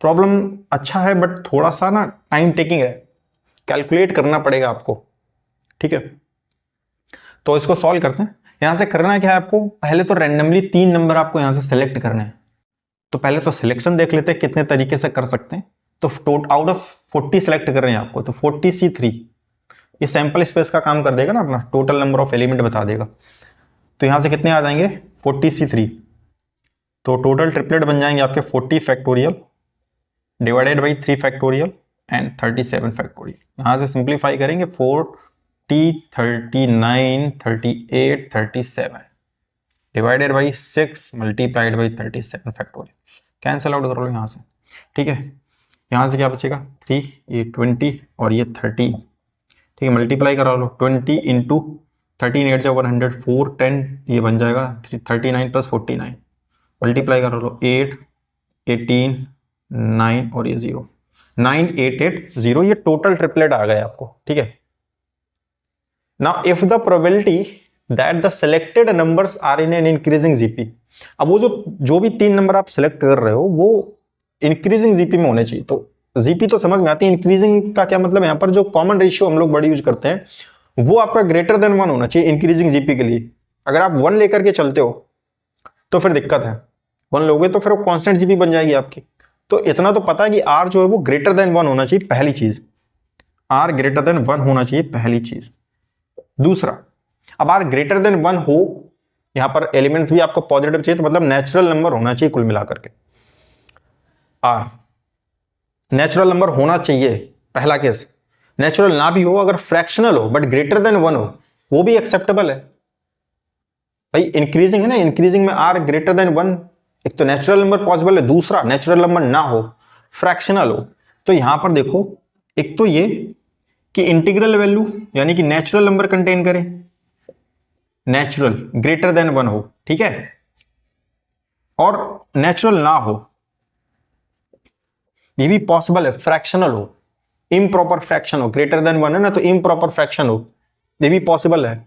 प्रॉब्लम अच्छा है बट थोड़ा सा ना टाइम टेकिंग है, कैलकुलेट करना पड़ेगा आपको। ठीक है, तो इसको सॉल्व करते हैं। यहां से करना क्या है आपको? पहले तो रैंडमली 3 नंबर आपको यहां से सेलेक्ट करने हैं। तो पहले तो सिलेक्शन देख लेते हैं कितने तरीके से कर सकते हैं। तो आउट ऑफ 40 सेलेक्ट कर रहे हैं आपको, तो 40C3 ये सैंपल स्पेस का काम कर देगा ना, अपना टोटल नंबर ऑफ एलिमेंट बता देगा। तो यहां से कितने आ जाएंगे? 40C3, तो टोटल ट्रिपलेट बन जाएंगे आपके 40 factorial divided by 3 factorial and 37 factorial. यहां से सिंप्लीफाई करेंगे 40, 39, 38, 37 divided by 6 multiplied by 37 factorial. Cancel out कर लो यहाँ से। ठीक है, यहाँ से क्या बचेगा? 3, ये 20 और ये 30। ठीक है, मल्टीप्लाई करा लो 20 इंटू 13 8 104 10, ये बन जाएगा 39 + 49। मल्टीप्लाई करा लो 8 18 9 और ये 0 9 8 8 0। ये टोटल ट्रिपलेट आ गए आपको। ठीक है, now if the probability that the selected numbers are in an increasing GP. अब वो जो भी 3 नंबर आप सेलेक्ट कर रहे हो वो इंक्रीजिंग जीपी में होने चाहिए। तो जीपी तो समझ में आती है, इंक्रीजिंग का क्या मतलब? यहाँ पर जो कॉमन रेशियो हम लोग बड़ी यूज करते हैं वो आपका ग्रेटर देन 1 होना चाहिए इंक्रीजिंग जीपी के लिए। अगर आप 1 लेकर के चलते हो तो फिर दिक्कत है, 1 लोगे तो फिर वो कॉन्स्टेंट जीपी बन जाएगी आपकी। तो इतना तो पता है कि आर जो है वो ग्रेटर देन 1 होना चाहिए, पहली चीज। आर ग्रेटर देन 1 होना चाहिए, पहली चीज। दूसरा, अब आर ग्रेटर देन 1 हो, यहां पर एलिमेंट्स भी आपको पॉजिटिव चाहिए, तो मतलब नेचुरल नंबर होना चाहिए कुल मिलाकर के। आर नेचुरल नंबर होना चाहिए, पहला केस। नेचुरल ना भी हो, अगर फ्रैक्शनल हो बट ग्रेटर देन 1 हो, वो भी एक्सेप्टेबल है भाई। इंक्रीजिंग है ना, इंक्रीजिंग में आर ग्रेटर देन 1, एक तो नेचुरल नंबर पॉसिबल है, दूसरा नेचुरल नंबर ना हो, फ्रैक्शनल हो। तो यहां पर देखो, एक तो ये कि इंटीग्रल वैल्यू यानी कि नेचुरल नंबर कंटेन करे, नेचुरल ग्रेटर देन 1 हो। ठीक है, और नेचुरल ना हो, ये भी पॉसिबल है, फ्रैक्शनल हो, इम्प्रॉपर फ्रैक्शन हो। ग्रेटर देन 1 है ना, तो इम्प्रॉपर फ्रैक्शन हो, ये भी पॉसिबल है।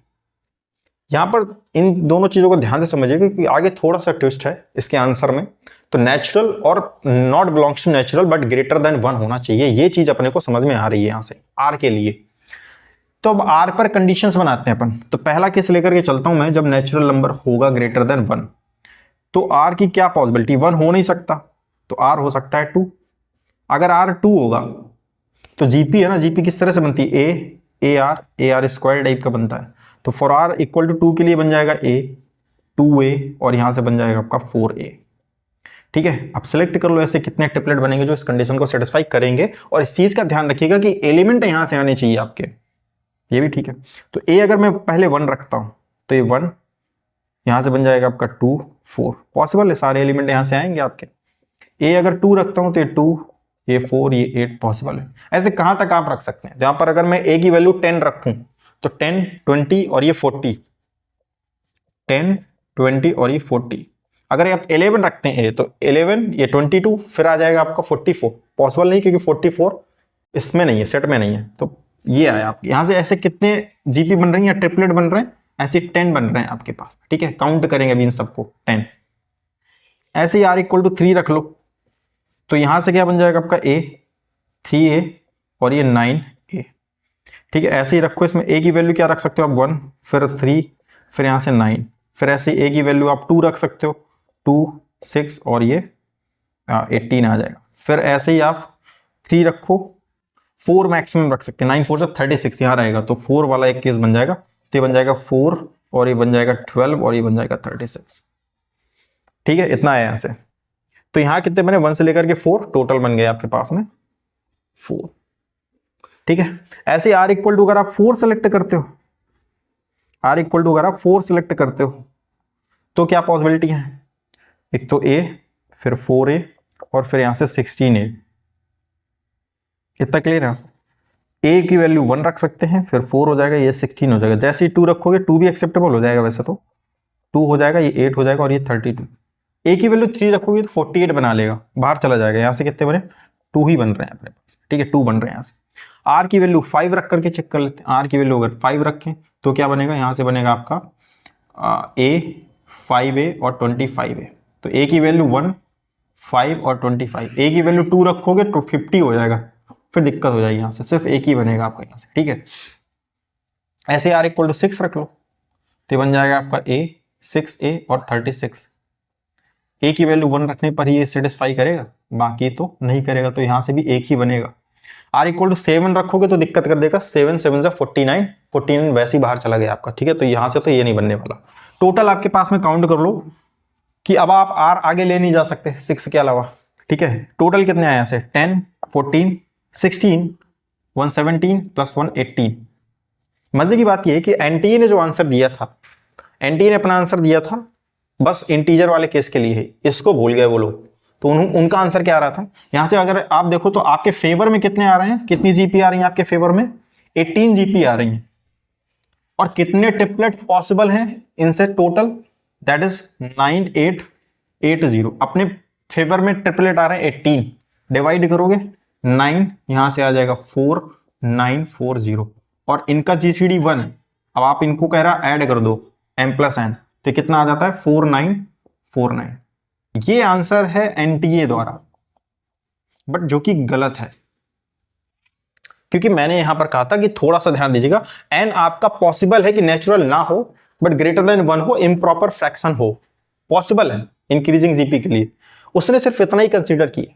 यहां पर इन दोनों चीजों को ध्यान से समझिए कि आगे थोड़ा सा ट्विस्ट है इसके आंसर में। तो नेचुरल और not belongs to natural but greater than 1 होना चाहिए, ये चीज अपने को समझ में आ रही है यहां से आर के लिए। तो अब आर पर कंडीशंस बनाते हैं अपन। तो पहला केस लेकर के चलता हूं मैं, जब नेचुरल नंबर होगा ग्रेटर देन 1, तो आर की क्या पॉसिबिलिटी? 1 हो नहीं सकता, तो आर हो सकता है 2। अगर आर 2 होगा तो जीपी है ना, जीपी किस तरह से बनती है? ए आर स्क्वायर टाइप का बनता है। तो फॉर आर इक्वल टू 2 के लिए बन जाएगा ए 2a और यहां से बन जाएगा आपका 4a। ठीक है, अब सेलेक्ट कर लो ऐसे कितने ट्रिपलेट बनेंगे जो इस कंडीशन को सेटिस्फाई करेंगे। और इस चीज का ध्यान रखिएगा कि एलिमेंट यहां से आने चाहिए आपके, ये भी ठीक है। तो ए अगर मैं पहले 1 रखता हूं तो ये 1 यहां से बन जाएगा आपका 2 4, पॉसिबल है, सारे एलिमेंट यहां से आएंगे आपके। ए अगर 2 रखता हूं तो ये 2, ये 4, ये 8 पॉसिबल है। ऐसे कहाँ तक आप रख सकते हैं, जहां पर अगर मैं a की वैल्यू 10 रखूं तो 10, 20 और ये 40, 10, 20 और ये 40। अगर आप 11 रखते हैं तो 11, ये 22, फिर आ जाएगा आपका 44। पॉसिबल नहीं, क्योंकि 44 इसमें नहीं है, सेट में नहीं है। तो ये आया आपके यहां से। ऐसे कितने जीपी बन रही है, ट्रिपलेट बन रहे हैं, ऐसे 10 बन रहे हैं आपके पास, ठीक है। काउंट करेंगे अभी इन सबको 10। ऐसे ही r इक्वल टू 3 रख लो, तो यहां से क्या बन जाएगा आपका a, 3a और ये 9a, ठीक है। ऐसे ही रखो, इसमें a की वैल्यू क्या रख सकते हो आप, 1, फिर 3, फिर यहां से 9, फिर ऐसे a की वैल्यू आप 2 रख सकते हो, 2, 6 और ये 18 आ जाएगा। फिर ऐसे ही आप 3 रखो, 4 मैक्सिमम रख सकते हैं, 9 4 से 36 यहाँ रहेगा, तो 4 वाला एक केस बन जाएगा। तो ये बन जाएगा 4 और ये बन जाएगा 12 और ये बन जाएगा 36, ठीक है। इतना है यहाँ से। तो यहाँ कितने बने, 1 से लेकर के 4 टोटल बन गए आपके पास में 4, ठीक है। ऐसे r इक्वल टू अगर आप 4 सेलेक्ट करते हो, r इक्वल टू अगर आप 4 सेलेक्ट करते हो तो क्या पॉसिबिलिटी है, एक तो a, फिर 4a और फिर यहां से 16a। इतना क्लियर है यहाँ से। a की वैल्यू 1 रख सकते हैं, फिर 4 हो जाएगा, ये 16 हो जाएगा। जैसे ही 2 रखोगे, 2 भी एक्सेप्टेबल हो जाएगा वैसे तो, 2 हो जाएगा, ये 8 हो जाएगा और ये 32। a की वैल्यू 3 रखोगे तो 48 बना लेगा, बाहर चला जाएगा। यहाँ से कितने बने, 2 ही बन रहे हैं अपने पास, ठीक है, 2 बन रहे हैं यहाँ से। r की वैल्यू 5 रख करके चेक कर लेते हैं। r की वैल्यू अगर 5 रखें तो क्या बनेगा, यहाँ से बनेगा आपका a, 5a और 25a। तो a की वैल्यू 1, 5 और 25, a की वैल्यू 2 रखोगे तो 50 हो जाएगा, फिर दिक्कत हो जाएगी। यहाँ से सिर्फ एक ही बनेगा आपका यहाँ से, ठीक है। ऐसे r इक्वल टू 6 रख लो, तो बन जाएगा आपका a, 6a और 36। a की वैल्यू 1 रखने पर ही ये सेटिस्फाई करेगा, बाकी तो नहीं करेगा, तो यहाँ से भी एक ही बनेगा। r इक्वल टू 7 रखोगे तो दिक्कत कर देगा, 7 7 से 49, 49 वैसे ही बाहर चला गया आपका, ठीक है। तो यहाँ से तो ये नहीं बनने वाला। टोटल आपके पास में काउंट कर लो कि अब आप r आगे ले नहीं जा सकते 6 के अलावा, ठीक है। टोटल कितने आए यहाँ से, 10, 14, 16, 117 प्लस 1 18। मजे की बात यह है कि एनटीए ने जो आंसर दिया था, एनटीए ने अपना आंसर दिया था बस इंटीजर वाले केस के लिए ही, इसको भूल गए वो लोग। तो उनका आंसर क्या आ रहा था, यहां से अगर आप देखो तो आपके फेवर में कितने आ रहे हैं, कितनी जीपी आ रही है आपके फेवर में, 18 जीपी आ रही है। और कितने ट्रिपलेट पॉसिबल हैं इनसे टोटल, दैट इज 9880। अपने फेवर में ट्रिपलेट आ रहे हैं 18, डिवाइड करोगे 9, यहां से आ जाएगा 4940 और इनका जीसीडी 1 है। अब आप इनको कह रहा ऐड कर दो m प्लस n, तो कितना आ जाता है 4949। ये आंसर है एनटीए द्वारा, बट जो कि गलत है, क्योंकि मैंने यहां पर कहा था कि थोड़ा सा ध्यान दीजिएगा, n आपका पॉसिबल है कि नेचुरल ना हो बट ग्रेटर देन 1 हो, इम्प्रॉपर फ्रैक्शन हो, पॉसिबल है इंक्रीजिंग जीपी के लिए। उसने सिर्फ इतना ही कंसीडर किया,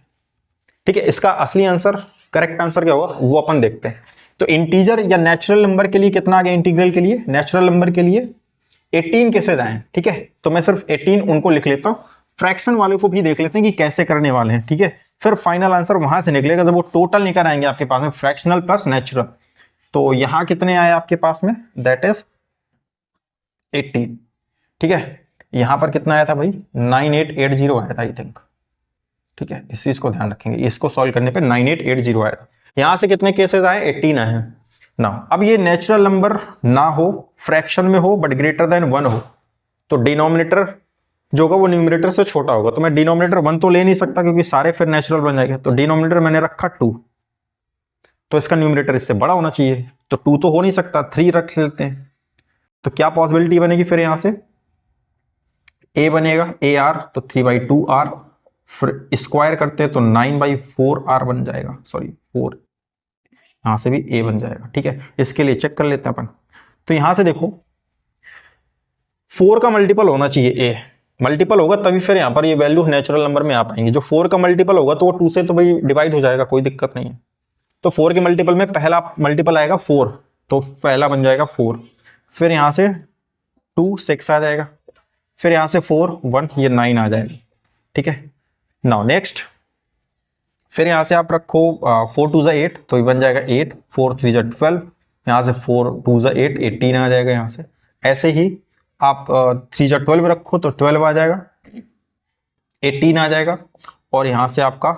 ठीक है। इसका असली आंसर, करेक्ट आंसर क्या होगा वो अपन देखते हैं। तो इंटीजर या नेचुरल नंबर के लिए कितना आ गया, इंटीग्रल के लिए, नेचुरल नंबर के लिए 18 कैसे जाएं, ठीक है। तो मैं सिर्फ 18 उनको लिख लेता हूं, फ्रैक्शन वाले को भी देख लेते हैं कि कैसे करने वाले हैं, ठीक है। फिर फाइनल आंसर वहां से निकलेगा जब वो टोटल निकल आएंगे आपके पास में, फ्रैक्शनल प्लस नेचुरल। तो यहां कितने आए आपके पास में, दैट इज 18, ठीक है। यहां पर कितना आया था भाई, 9880 आया था आई थिंक, ठीक है। इस चीज को ध्यान रखेंगे, इसको सॉल्व करने पे 9880 आया था। यहां से कितने केसेस आए, 18 आए हैं ना। अब ये नेचुरल नंबर ना हो, फ्रैक्शन में हो बट ग्रेटर देन 1 हो, तो डिनोमिनेटर जो होगा वो न्यूमरेटर से छोटा होगा। तो मैं डिनोमिनेटर 1 तो ले नहीं सकता क्योंकि सारे फिर नेचुरल बन जाएंगे, तो डिनोमिनेटर मैंने रखा 2, तो इसका न्यूमरेटर इससे बड़ा होना चाहिए, तो 2 तो हो नहीं सकता, 3 रख लेते हैं। तो क्या पॉसिबिलिटी बनेगी फिर यहां से, a बनेगा AR, तो 3/2R, फिर स्क्वायर करते हैं तो 9/4R बन जाएगा, सॉरी 4, यहां से भी a बन जाएगा, ठीक है। इसके लिए चेक कर लेते हैं अपन। तो यहां से देखो 4 का मल्टीपल होना चाहिए, a मल्टीपल होगा तभी फिर यहां पर ये वैल्यू नेचुरल नंबर में आ पाएंगे। जो 4 का मल्टीपल होगा तो वो 2 से तो भाई डिवाइड हो जाएगा, कोई दिक्कत नहीं है। तो 4 के मल्टीपल में पहला मल्टीपल आएगा 4, तो पहला बन जाएगा 4, फिर यहां से 2 6 आ जाएगा, फिर यहां से 4 1, ये 9 आ जाएगा, ठीक है। नाउ नेक्स्ट, फिर यहां से आप रखो 4 2 8, तो ये बन जाएगा 8, 4 3 12, यहां से 4 2 8, 18 आ जाएगा यहां से। ऐसे ही आप 3 12 रखो तो 12 आ जाएगा, 18 आ जाएगा, और यहां से आपका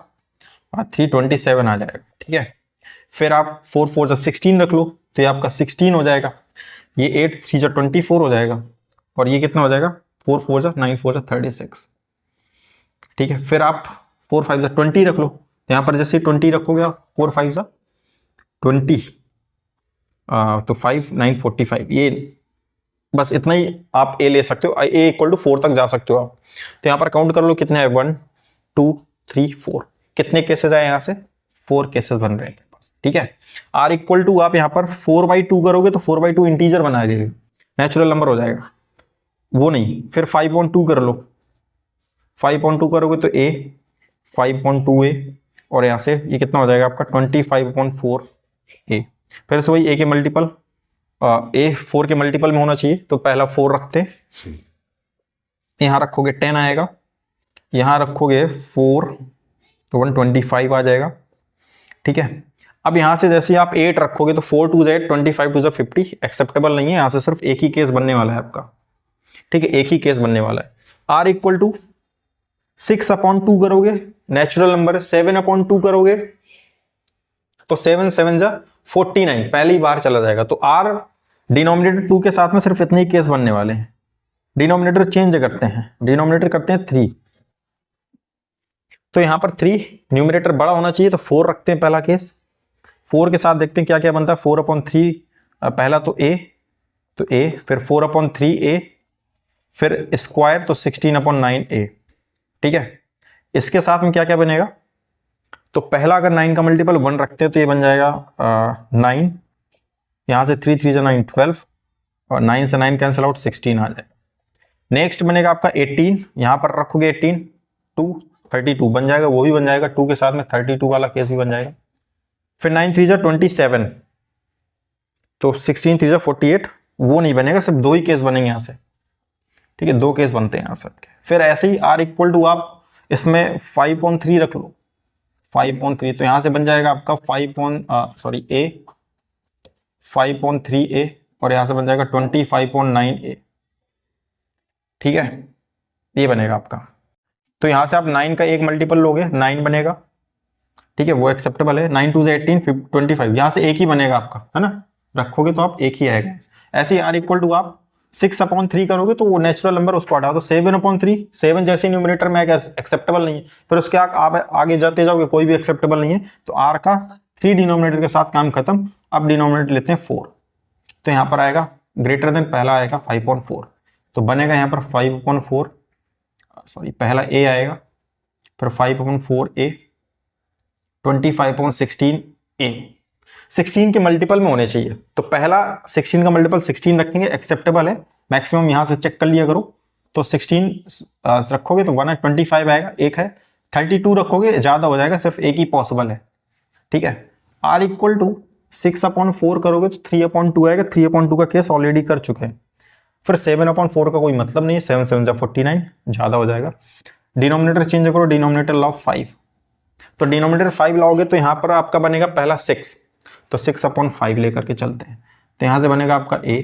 327 आ जाएगा, ठीक है। फिर आप 4 4 16 रख लो तो ये आपका 16 हो जाएगा, ये 8 3 24 हो जाएगा, और ये कितना हो जाएगा 4 4 9 4 36, ठीक है। फिर आप 4 5 20 रख लो, तो यहाँ पर जैसे 20 रखोगे आप 4 5 20, तो 5 9 45, ये बस इतना ही आप ए ले सकते हो, ए इक्वल टू 4 तक जा सकते हो आप। तो यहाँ पर काउंट कर लो कितने हैं, 1 2 3 4, कितने केसेस आए यहाँ से, 4 केसेस बन रहे हैं, ठीक है। आर इक्वल टू आप यहाँ पर 4/2 करोगे तो 4/2 इंटीजर बना देगा, नेचुरल नंबर हो जाएगा, वो नहीं। फिर 5/2 कर लो, 5/2 करोगे तो ए 5/2 ए, और यहाँ से ये कितना हो जाएगा आपका 25/4 ए। फिर से वही ए के मल्टीपल, ए 4 के मल्टीपल में होना चाहिए, तो पहला 4 रखते हैं, यहाँ रखोगे 10 आएगा, यहाँ रखोगे 4 तो 125 आ जाएगा, ठीक है। अब यहाँ से जैसे आप 8 रखोगे तो 4 2 8 25 2 50, एक्सेप्टेबल नहीं है, यहाँ से सिर्फ एक ही केस बनने वाला है आपका, ठीक है, एक ही केस बनने वाला है। आर इक्वल टू 6/2 करोगे, नेचुरल नंबर है, 7/2 करोगे तो 7 7 49, पहली बार चला जाएगा। तो आर डिनोमिनेटर 2 के साथ में सिर्फ इतने ही केस बनने वाले हैं, डिनोमिनेटर चेंज करते हैं, डिनोमिनेटर करते हैं 3, तो यहां पर 3 न्यूमिनेटर बड़ा होना चाहिए तो 4 रखते हैं पहला केस, 4 के साथ देखते हैं क्या क्या बनता है, 4/3 पहला तो ए, फिर 4/3 ए, फिर स्क्वायर तो 16/9 ए, ठीक है। इसके साथ में क्या क्या बनेगा, तो पहला अगर 9 का मल्टीपल 1 रखते हैं तो ये बन जाएगा 9, यहाँ से 3 3 9 12, और 9 से 9 कैंसिल आउट 16 आ जाएगा। नेक्स्ट बनेगा आपका 18, यहाँ पर रखोगे 18 2 32 बन जाएगा, वो भी बन जाएगा, 2 के साथ में 32 वाला केस भी बन जाएगा। फिर 9 3 27, तो 16 3 48, वो नहीं बनेगा, सिर्फ 2 ही केस बनेंगे यहाँ से, ठीक है, 2 केस बनते हैं यहाँ सबके। फिर ऐसे ही आर इक्वल टू आप इसमें 5/3 रख लो, 5/3, तो यहाँ से बन जाएगा आपका 5/3 ए, और यहाँ से बन जाएगा 25/9 ए, ठीक है, ये बनेगा आपका। तो यहाँ से आप 9 का एक मल्टीपल लोगे 9 बनेगा, ठीक है, वो एक्सेप्टेबल है, 9 2 18 25, यहाँ से एक ही बनेगा आपका, है ना, रखोगे तो आप एक ही आएगा। ऐसे ही आर इक्वल टू आप 6/3 करोगे तो वो नेचुरल नंबर उसको हटाओ, तो 7/3, 7 जैसे न्यूमरेटर में एक्सेप्टेबल नहीं है, फिर उसके आप आगे जाते जाओगे कोई भी एक्सेप्टेबल नहीं है, तो आर का 3 डिनोमिनेटर के साथ काम खत्म। अब डिनोमिनेटर लेते हैं 4, तो यहाँ पर आएगा ग्रेटर देन, पहला आएगा 5/4, तो बनेगा यहाँ पर 5/4, सॉरी पहला ए आएगा, फिर 5/4 ए, 25/16 ए, 16 के मल्टीपल में होने चाहिए, तो पहला 16 का मल्टीपल 16 रखेंगे, एक्सेप्टेबल है, मैक्सिमम यहाँ से चेक कर लिया करो, तो 16 रखोगे तो 125 आएगा, एक है, 32 रखोगे ज़्यादा हो जाएगा, सिर्फ एक ही पॉसिबल है, ठीक है। आर इक्वल टू 6/4 करोगे तो 3/2 आएगा, 3/2 का केस ऑलरेडी कर चुके हैं। फिर 7/4 का कोई मतलब नहीं है, 7 7 49, ज़्यादा हो जाएगा। डिनोमिनेटर चेंज करो, डिनोमिनेटर लाओ 5, तो डिनोमिनेटर 5 लाओगे तो यहाँ पर आपका बनेगा पहला 6, तो 6/5 लेकर के चलते हैं, तो यहाँ से बनेगा आपका a,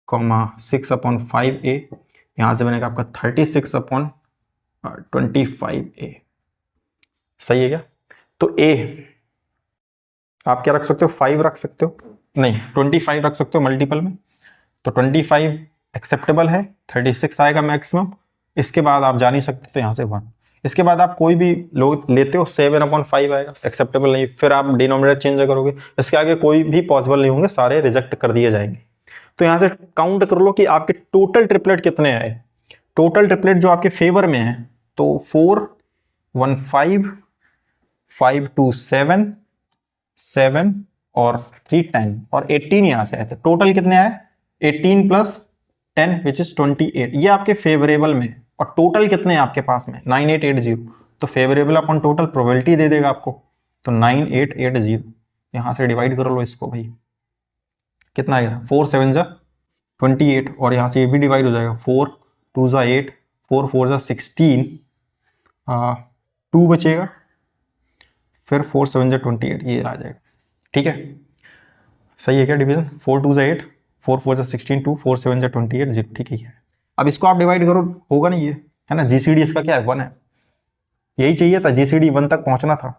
6/5 a, यहाँ से बनेगा आपका 36/25 a, सही है क्या। तो a आप क्या रख सकते हो, 5 रख सकते हो, नहीं 25 रख सकते हो मल्टीपल में, तो 25 एक्सेप्टेबल है, 36 आएगा मैक्सिमम, इसके बाद आप जा नहीं सकते तो यहाँ से 1, इसके बाद आप कोई भी लोग लेते हो 7/5 आएगा, एक्सेप्टेबल नहीं, फिर आप डिनोमिनेटर चेंज करोगे, इसके आगे कोई भी पॉसिबल नहीं होंगे, सारे रिजेक्ट कर दिए जाएंगे। तो यहाँ से काउंट कर लो कि आपके टोटल ट्रिपलेट कितने आए, टोटल ट्रिपलेट जो आपके फेवर में है, तो 4 1 5 5 2 7 7 और 3 10 और 18 यहाँ से आए थे, टोटल कितने आए 18 + 10 विच इज 28, ये आपके फेवरेबल में, और टोटल कितने हैं आपके पास में 9880, तो फेवरेबल अपॉन टोटल प्रोबेबिलिटी दे देगा आपको, तो 9880, यहाँ से डिवाइड कर लो इसको भाई, कितना आएगा 4 7 28, और यहाँ से ये भी डिवाइड हो जाएगा, 4 2 8 4 4 16, 2 बचेगा, फिर 4 7 28, ये आ जाएगा, ठीक है, सही है क्या डिवीजन, 4 2 8 4 4 16 2 4 7 28 0, ठीक है। अब इसको आप डिवाइड करो, होगा नहीं ये, है ना, जीसीडी इसका क्या है 1 है, यही चाहिए था, जीसीडी 1 तक पहुंचना था,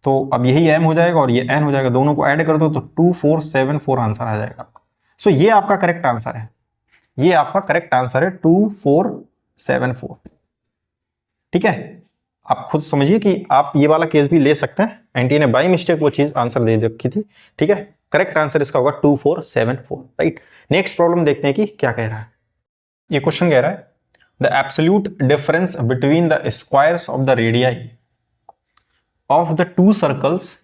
तो अब यही m हो जाएगा और ये n हो जाएगा, दोनों को ऐड कर दो तो 2474 आंसर आ जाएगा आपका। सो ये आपका करेक्ट आंसर है, ये आपका करेक्ट आंसर है 2474। ठीक है, आप खुद समझिए कि आप ये वाला केस भी ले सकते हैं, एंटी ने बाई मिस्टेक वो चीज आंसर दे रखी थी। ठीक है, करेक्ट आंसर इसका होगा 2474। राइट, नेक्स्ट प्रॉब्लम देखते हैं कि क्या कह रहा है। ये क्वेश्चन कह रहा है the absolute difference between the squares of the radii of the two circles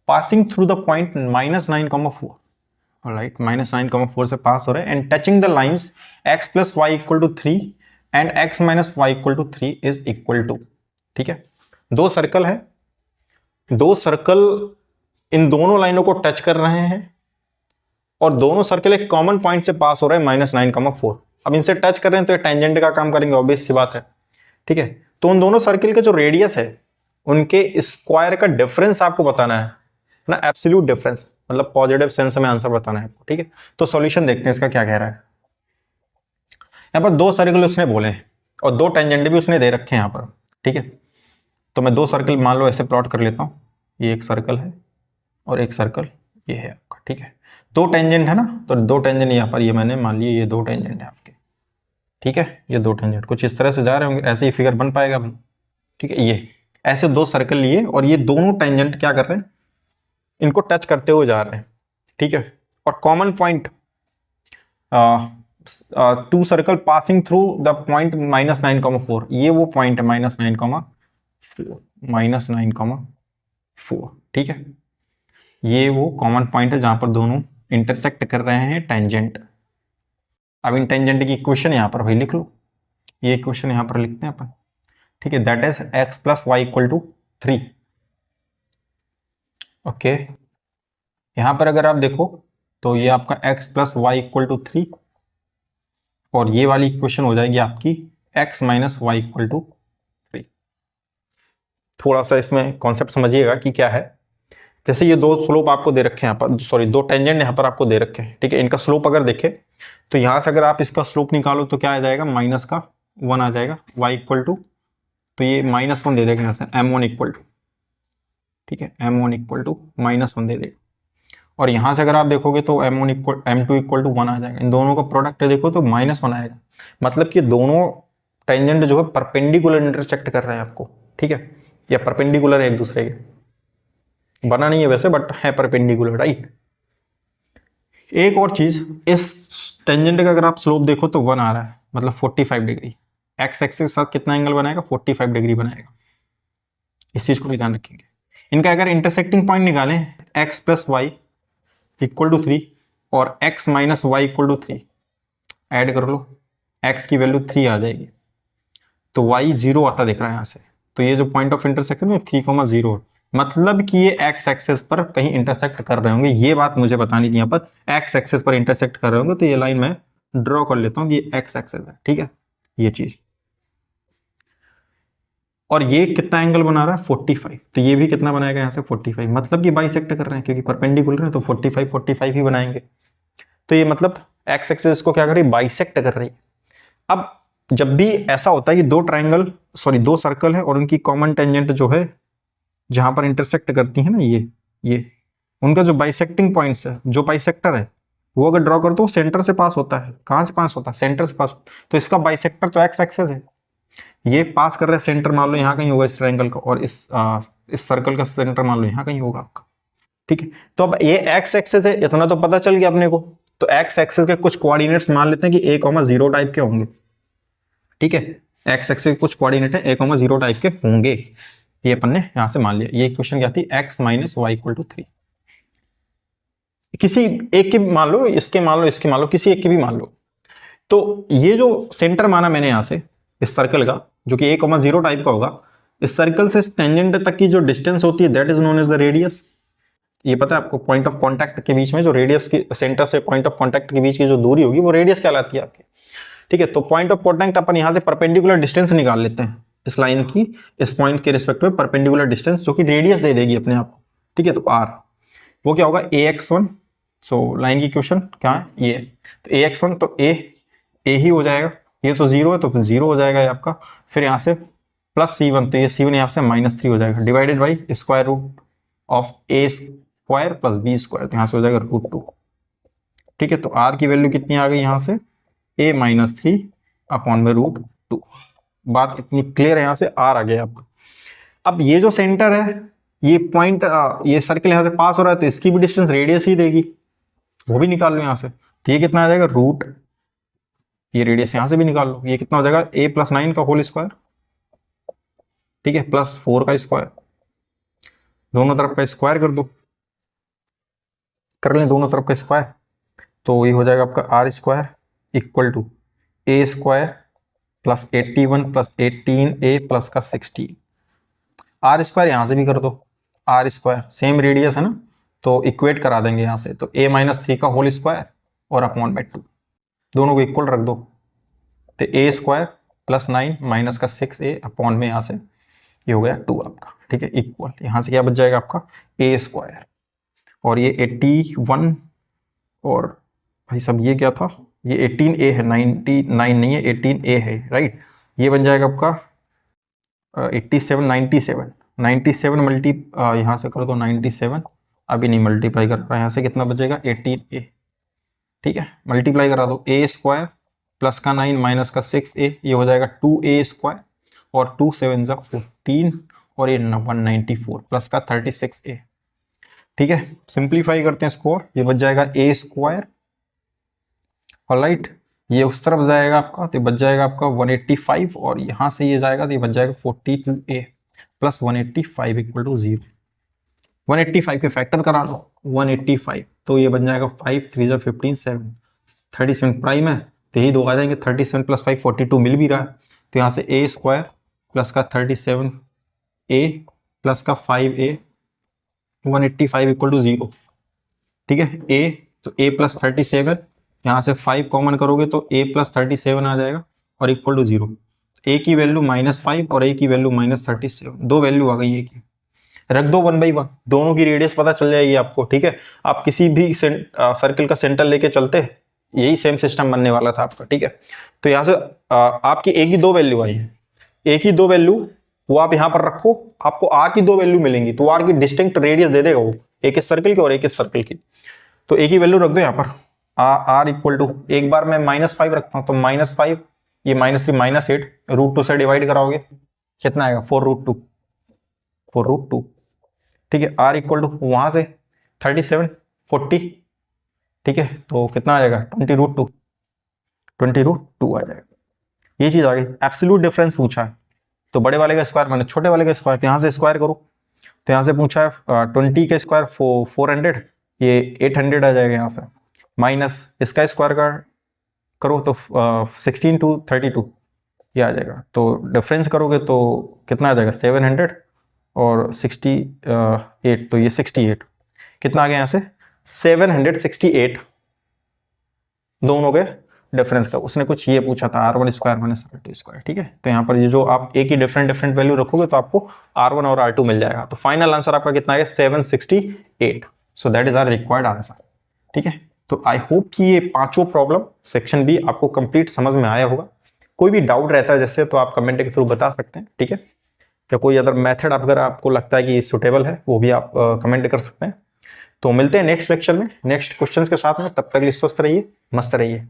passing through the point -9,4, right, -9,4 से पास हो रहे हैं, and touching the lines x + y = 3 and x - y = 3 is equal to. ठीक है, दो circle है, दो circle इन दोनों लाइनों को टच कर रहे हैं और दोनों सर्कल एक कॉमन पॉइंट से पास हो रहे हैं -9,4। अब इनसे टच कर रहे हैं तो ये टेंजेंट का काम करेंगे, ऑब्वियस सी बात है। ठीक है, तो उन दोनों सर्कल के जो रेडियस है उनके स्क्वायर का डिफरेंस आपको बताना है ना, एब्सोल्यूट डिफरेंस, मतलब पॉजिटिव सेंस में आंसर बताना है आपको। ठीक है, तो सॉल्यूशन देखते हैं इसका क्या कह रहा है। यहाँ पर दो सर्कल उसने बोले और दो टेंजेंट भी उसने दे रखे हैं यहाँ पर। ठीक है, तो मैं दो सर्कल मान लो ऐसे प्लॉट कर लेता हूँ, ये एक सर्कल है और एक सर्कल ये है आपका। ठीक है, दो टेंजेंट है ना, तो दो टेंजेंट यहाँ पर ये मैंने मान लिए, ये दो टेंजेंट है आपके। ठीक है, ये दो टेंजेंट कुछ इस तरह से जा रहे होंगे, ऐसे ही फिगर बन पाएगा भाई। ठीक है, ये ऐसे दो सर्कल लिए और ये दोनों टेंजेंट क्या कर रहे हैं, इनको टच करते हुए जा रहे हैं। ठीक है, और common point two circle passing through the point -9,4, ये वो पॉइंट है -9,4। ठीक है, ये वो कॉमन पॉइंट है जहां पर दोनों इंटरसेक्ट कर रहे हैं टेंजेंट। अब इन टेंजेंट की इक्वेशन यहां पर भाई लिख लो, ये इक्वेशन यहां पर लिखते हैं अपन। ठीक है, that is x + y = 3। Okay, यहां पर अगर आप देखो तो ये आपका x + y = 3 और ये वाली इक्वेशन हो जाएगी आपकी x - y = 3। थोड़ा सा इसमें कॉन्सेप्ट समझिएगा कि क्या है। जैसे ये दो स्लोप आपको दे रखे हैं यहाँ पर, सॉरी दो टेंजेंट यहाँ पर आपको दे रखे हैं। ठीक है, इनका स्लोप अगर देखें तो यहाँ से अगर आप इसका स्लोप निकालो तो क्या आ जाएगा, -1 आ जाएगा, y = तो ये -1 दे देगा यहाँ से, m1 = ठीक है, m1 = -1 दे देगा। और यहाँ से अगर आप देखोगे तो m2 = 1 आ जाएगा। इन दोनों का प्रोडक्ट देखो तो -1 आएगा, मतलब कि दोनों टेंजेंट जो है परपेंडिकुलर इंटरसेक्ट कर रहे हैं आपको। ठीक है, या परपेंडिकुलर है एक दूसरे के, बना नहीं है वैसे बट है परपेंडिकुलर। राइट, एक और चीज, इस टेंजेंट का अगर आप स्लोप देखो तो 1 आ रहा है, मतलब 45 डिग्री। एक्स एक्सिस के साथ कितना एंगल बनाएगा, 45 डिग्री बनाएगा। इस चीज को भी ध्यान रखेंगे। इनका अगर इंटरसेक्टिंग पॉइंट निकालें x + y = 3 और x - y = 3, ऐड कर लो, x की वैल्यू 3 आ जाएगी तो y 0 आता दिख रहा है यहाँ से। तो ये जो पॉइंट ऑफ इंटरसेक्शन है 3,0, मतलब कि ये x एक्सिस पर कहीं इंटरसेक्ट कर रहे होंगे। ये बात मुझे बतानी थी, यहाँ पर x एक्सिस पर इंटरसेक्ट कर रहे होंगे, तो ये लाइन मैं ड्रॉ कर लेता हूँ कि ये x एक्सिस है। ठीक है, ये चीज, और ये कितना एंगल बना रहा है, 45, तो ये भी कितना बनाएगा यहाँ से 45, मतलब कि बाइसेक्ट कर रहे हैं क्योंकि परपेंडिकुलर है तो 45 ही बनाएंगे। तो ये मतलब एक्स एक्सिस को क्या कर रही है, बाइसेक्ट कर रही है। अब जब भी ऐसा होता है कि दो सर्कल है और उनकी कॉमन टेंजेंट जो है जहां पर इंटरसेक्ट करती है ना, ये उनका जो बाइसेक्टिंग पॉइंट्स है, जो बाइसेक्टर है वो अगर ड्रॉ कर दो सेंटर से पास होता है। कहां से पास होता है, सेंटर से पास। तो इसका बाइसेक्टर तो एक्स एक्सिस है, ये पास कर रहा है सेंटर, मान लो यहाँ कहीं होगा इस ट्रायंगल का, और इस सर्कल का सेंटर मान लो यहाँ कहीं होगा आपका। ठीक है, तो अब ये एक्स एक्सिस है, इतना तो पता चल गया अपने को। तो एक्स एक्सिस के कुछ कोऑर्डिनेट्स मान लेते हैं कि 0 टाइप के होंगे। ठीक है, एक्स एक्सिस के कुछ कोऑर्डिनेट है 0 टाइप के होंगे, ये अपन ने यहां से मान लिया। ये इक्वेशन क्या थी, x - y = 3। किसी एक की मान लो, इसके मान लो, इसके मान लो, किसी एक की भी मान लो। तो ये जो सेंटर माना मैंने यहां से इस सर्कल का, जो कि 0 टाइप का होगा, इस सर्कल से टेंजेंट तक की जो डिस्टेंस होती है that is known as the radius. ये पता है आपको, पॉइंट ऑफ कांटेक्ट के बीच में जो रेडियस की, सेंटर से पॉइंट ऑफ कांटेक्ट के बीच की जो दूरी होगी वो रेडियस कहलाती है आपकी। ठीक है, तो पॉइंट ऑफ कांटेक्ट अपन यहां से परपेंडिकुलर डिस्टेंस निकाल लेते हैं इस लाइन की, इस पॉइंट के रिस्पेक्ट में परपेंडिकुलर डिस्टेंस, जो कि रेडियस दे देगी अपने आप को। ठीक है, तो r वो क्या होगा, ax1। सो लाइन की इक्वेशन क्या है, ये तो ax1, तो a ही हो जाएगा, ये तो 0 है तो फिर 0 हो जाएगा ये आपका। फिर यहाँ से प्लस C1, तो ये C1 यहाँ से -3 हो जाएगा, divided by square root of A square plus B square, तो यहाँ से हो जाएगा √2। ठीक है, तो R की वैल्यू कितनी आ गई यहाँ से, A -3 अपॉन में √2। बात इतनी क्लियर है, यहाँ से R आ गया आपका। अब ये जो सेंटर है, ये पॉइंट, ये सर्किल यहाँ से पास हो रहा है, तो इसकी भी डिस्टेंस रेडियस ही देगी, वो भी निकाल लो यहाँ से। तो ये कितना आ जाएगा, रूट, ये रेडियस यहाँ से भी निकाल लो, ये कितना हो जाएगा, A + 9 का होल स्क्वायर, ठीक है, प्लस 4 का स्क्वायर, दोनों तरफ का स्क्वायर कर दो, कर लें दोनों तरफ का स्क्वायर, तो ये हो जाएगा आपका R square equal to A square plus 81 plus 18A plus का 16। R स्क्वायर यहाँ से भी कर दो, R स्क्वायर सेम रेडियस है ना, तो इक्वेट करा देंगे यहाँ से, तो A -3 का होल स्क्वायर और अपॉन में 2, दोनों को इक्वल रख दो, तो A स्क्वायर प्लस 9 माइनस का 6A अपॉन में यहाँ से ये हो गया 2 आपका, ठीक है, इक्वल, यहाँ से क्या बच जाएगा आपका A स्क्वायर, और ये 81, और भाई सब ये क्या था, ये 18A है, 99 नहीं है, 18A है, राइट। ये बन जाएगा आपका 87 97 मल्टी, यहाँ से कर दो 97, अभी नहीं मल्टीप्लाई कर रहा है, यहाँ से कितना बचेगा 18A, ठीक है, मल्टीप्लाई करा दो, A स्क्वायर प्लस का 9 माइनस का 6A, ये हो जाएगा 2A स्क्वायर, और 2 7 जा 14, और ये 194 प्लस का 36A, ठीक है। सिंप्लीफाई करते हैं इसको, ये बच जाएगा A स्क्वायर, ऑलराइट, ये उस तरफ जाएगा आपका, तो बच जाएगा आपका 185, और यहाँ से ये जाएगा तो ये बच जाएगा 42A प्लस 185 इक्वल टू 0। 185 के फैक्टर करा लो, 185, तो ये बन जाएगा 5 3 जा 15 7, 37 प्राइम है, तो यही दो आ जाएंगे, 37 प्लस 5 42 मिल भी रहा है, तो यहाँ से A स्क्वायर प्लस का 37A प्लस का 5A 185 इक्वल टू 0, ठीक है। A, तो A प्लस 37, यहाँ से 5 कॉमन करोगे तो A प्लस 37 आ जाएगा, और इक्वल टू 0। A की वैल्यू -5 और A की वैल्यू -37, दो वैल्यू आ गई है की, रख दो 1 बाई 1, दोनों की रेडियस पता चल जाएगी आपको, ठीक है। आप किसी भी सर्कल का सेंटर लेके चलते, यही सेम सिस्टम बनने वाला था आपका, ठीक है। तो यहाँ से आपकी A की दो वैल्यू आई है, A की दो वैल्यू वो आप यहाँ पर रखो, आपको R की दो वैल्यू मिलेंगी, तो R की डिस्टिंक्ट रेडियस दे देगा वो, एक इस सर्कल की और एक इस सर्कल की, तो A की वैल्यू रख दो यहाँ पर, R इक्वल टू, एक बार मैं -5 रखता हूँ, तो -5, ये -3 -8, √2 से डिवाइड कराओगे कितना आएगा 4√2, ठीक है। R इक्वल टू वहां से 37 40, ठीक है, तो कितना आ जाएगा 20√2 आ जाएगा, ये चीज आ गई। एब्सोल्यूट डिफरेंस पूछा है, तो बड़े वाले का स्क्वायर माने छोटे वाले का स्क्वायर, तो यहाँ से स्क्वायर करो, तो यहाँ से पूछा है 20 का स्क्वायर 400, ये 800 आ जाएगा, यहाँ से माइनस इसका स्क्वायर का करो तो 16 to 32 ये आ जाएगा, तो डिफरेंस करोगे तो कितना आ जाएगा 700 और 68, तो ये 68 कितना आ गया यहाँ से 768, दोनों के डिफरेंस का उसने कुछ ये पूछा था R1 square minus R2 square, ठीक है। तो यहाँ पर ये जो आप A की डिफरेंट वैल्यू रखोगे तो आपको R1 और R2 मिल जाएगा, तो फाइनल आंसर आपका कितना है 768, so that is our required answer, ठीक है। तो आई होप कि ये पांचों प्रॉब्लम सेक्शन बी आपको कंप्लीट समझ में आया होगा। कोई भी डाउट रहता है जैसे तो आप कमेंट के थ्रू बता सकते हैं, ठीक है, या कोई अदर मेथड अगर आपको लगता है कि सुटेबल है वो भी आप कमेंट कर सकते हैं। तो मिलते हैं नेक्स्ट लेक्चर में नेक्स्ट क्वेश्चंस के साथ में, तब तक के लिए स्वस्थ रहिए, मस्त रहिए।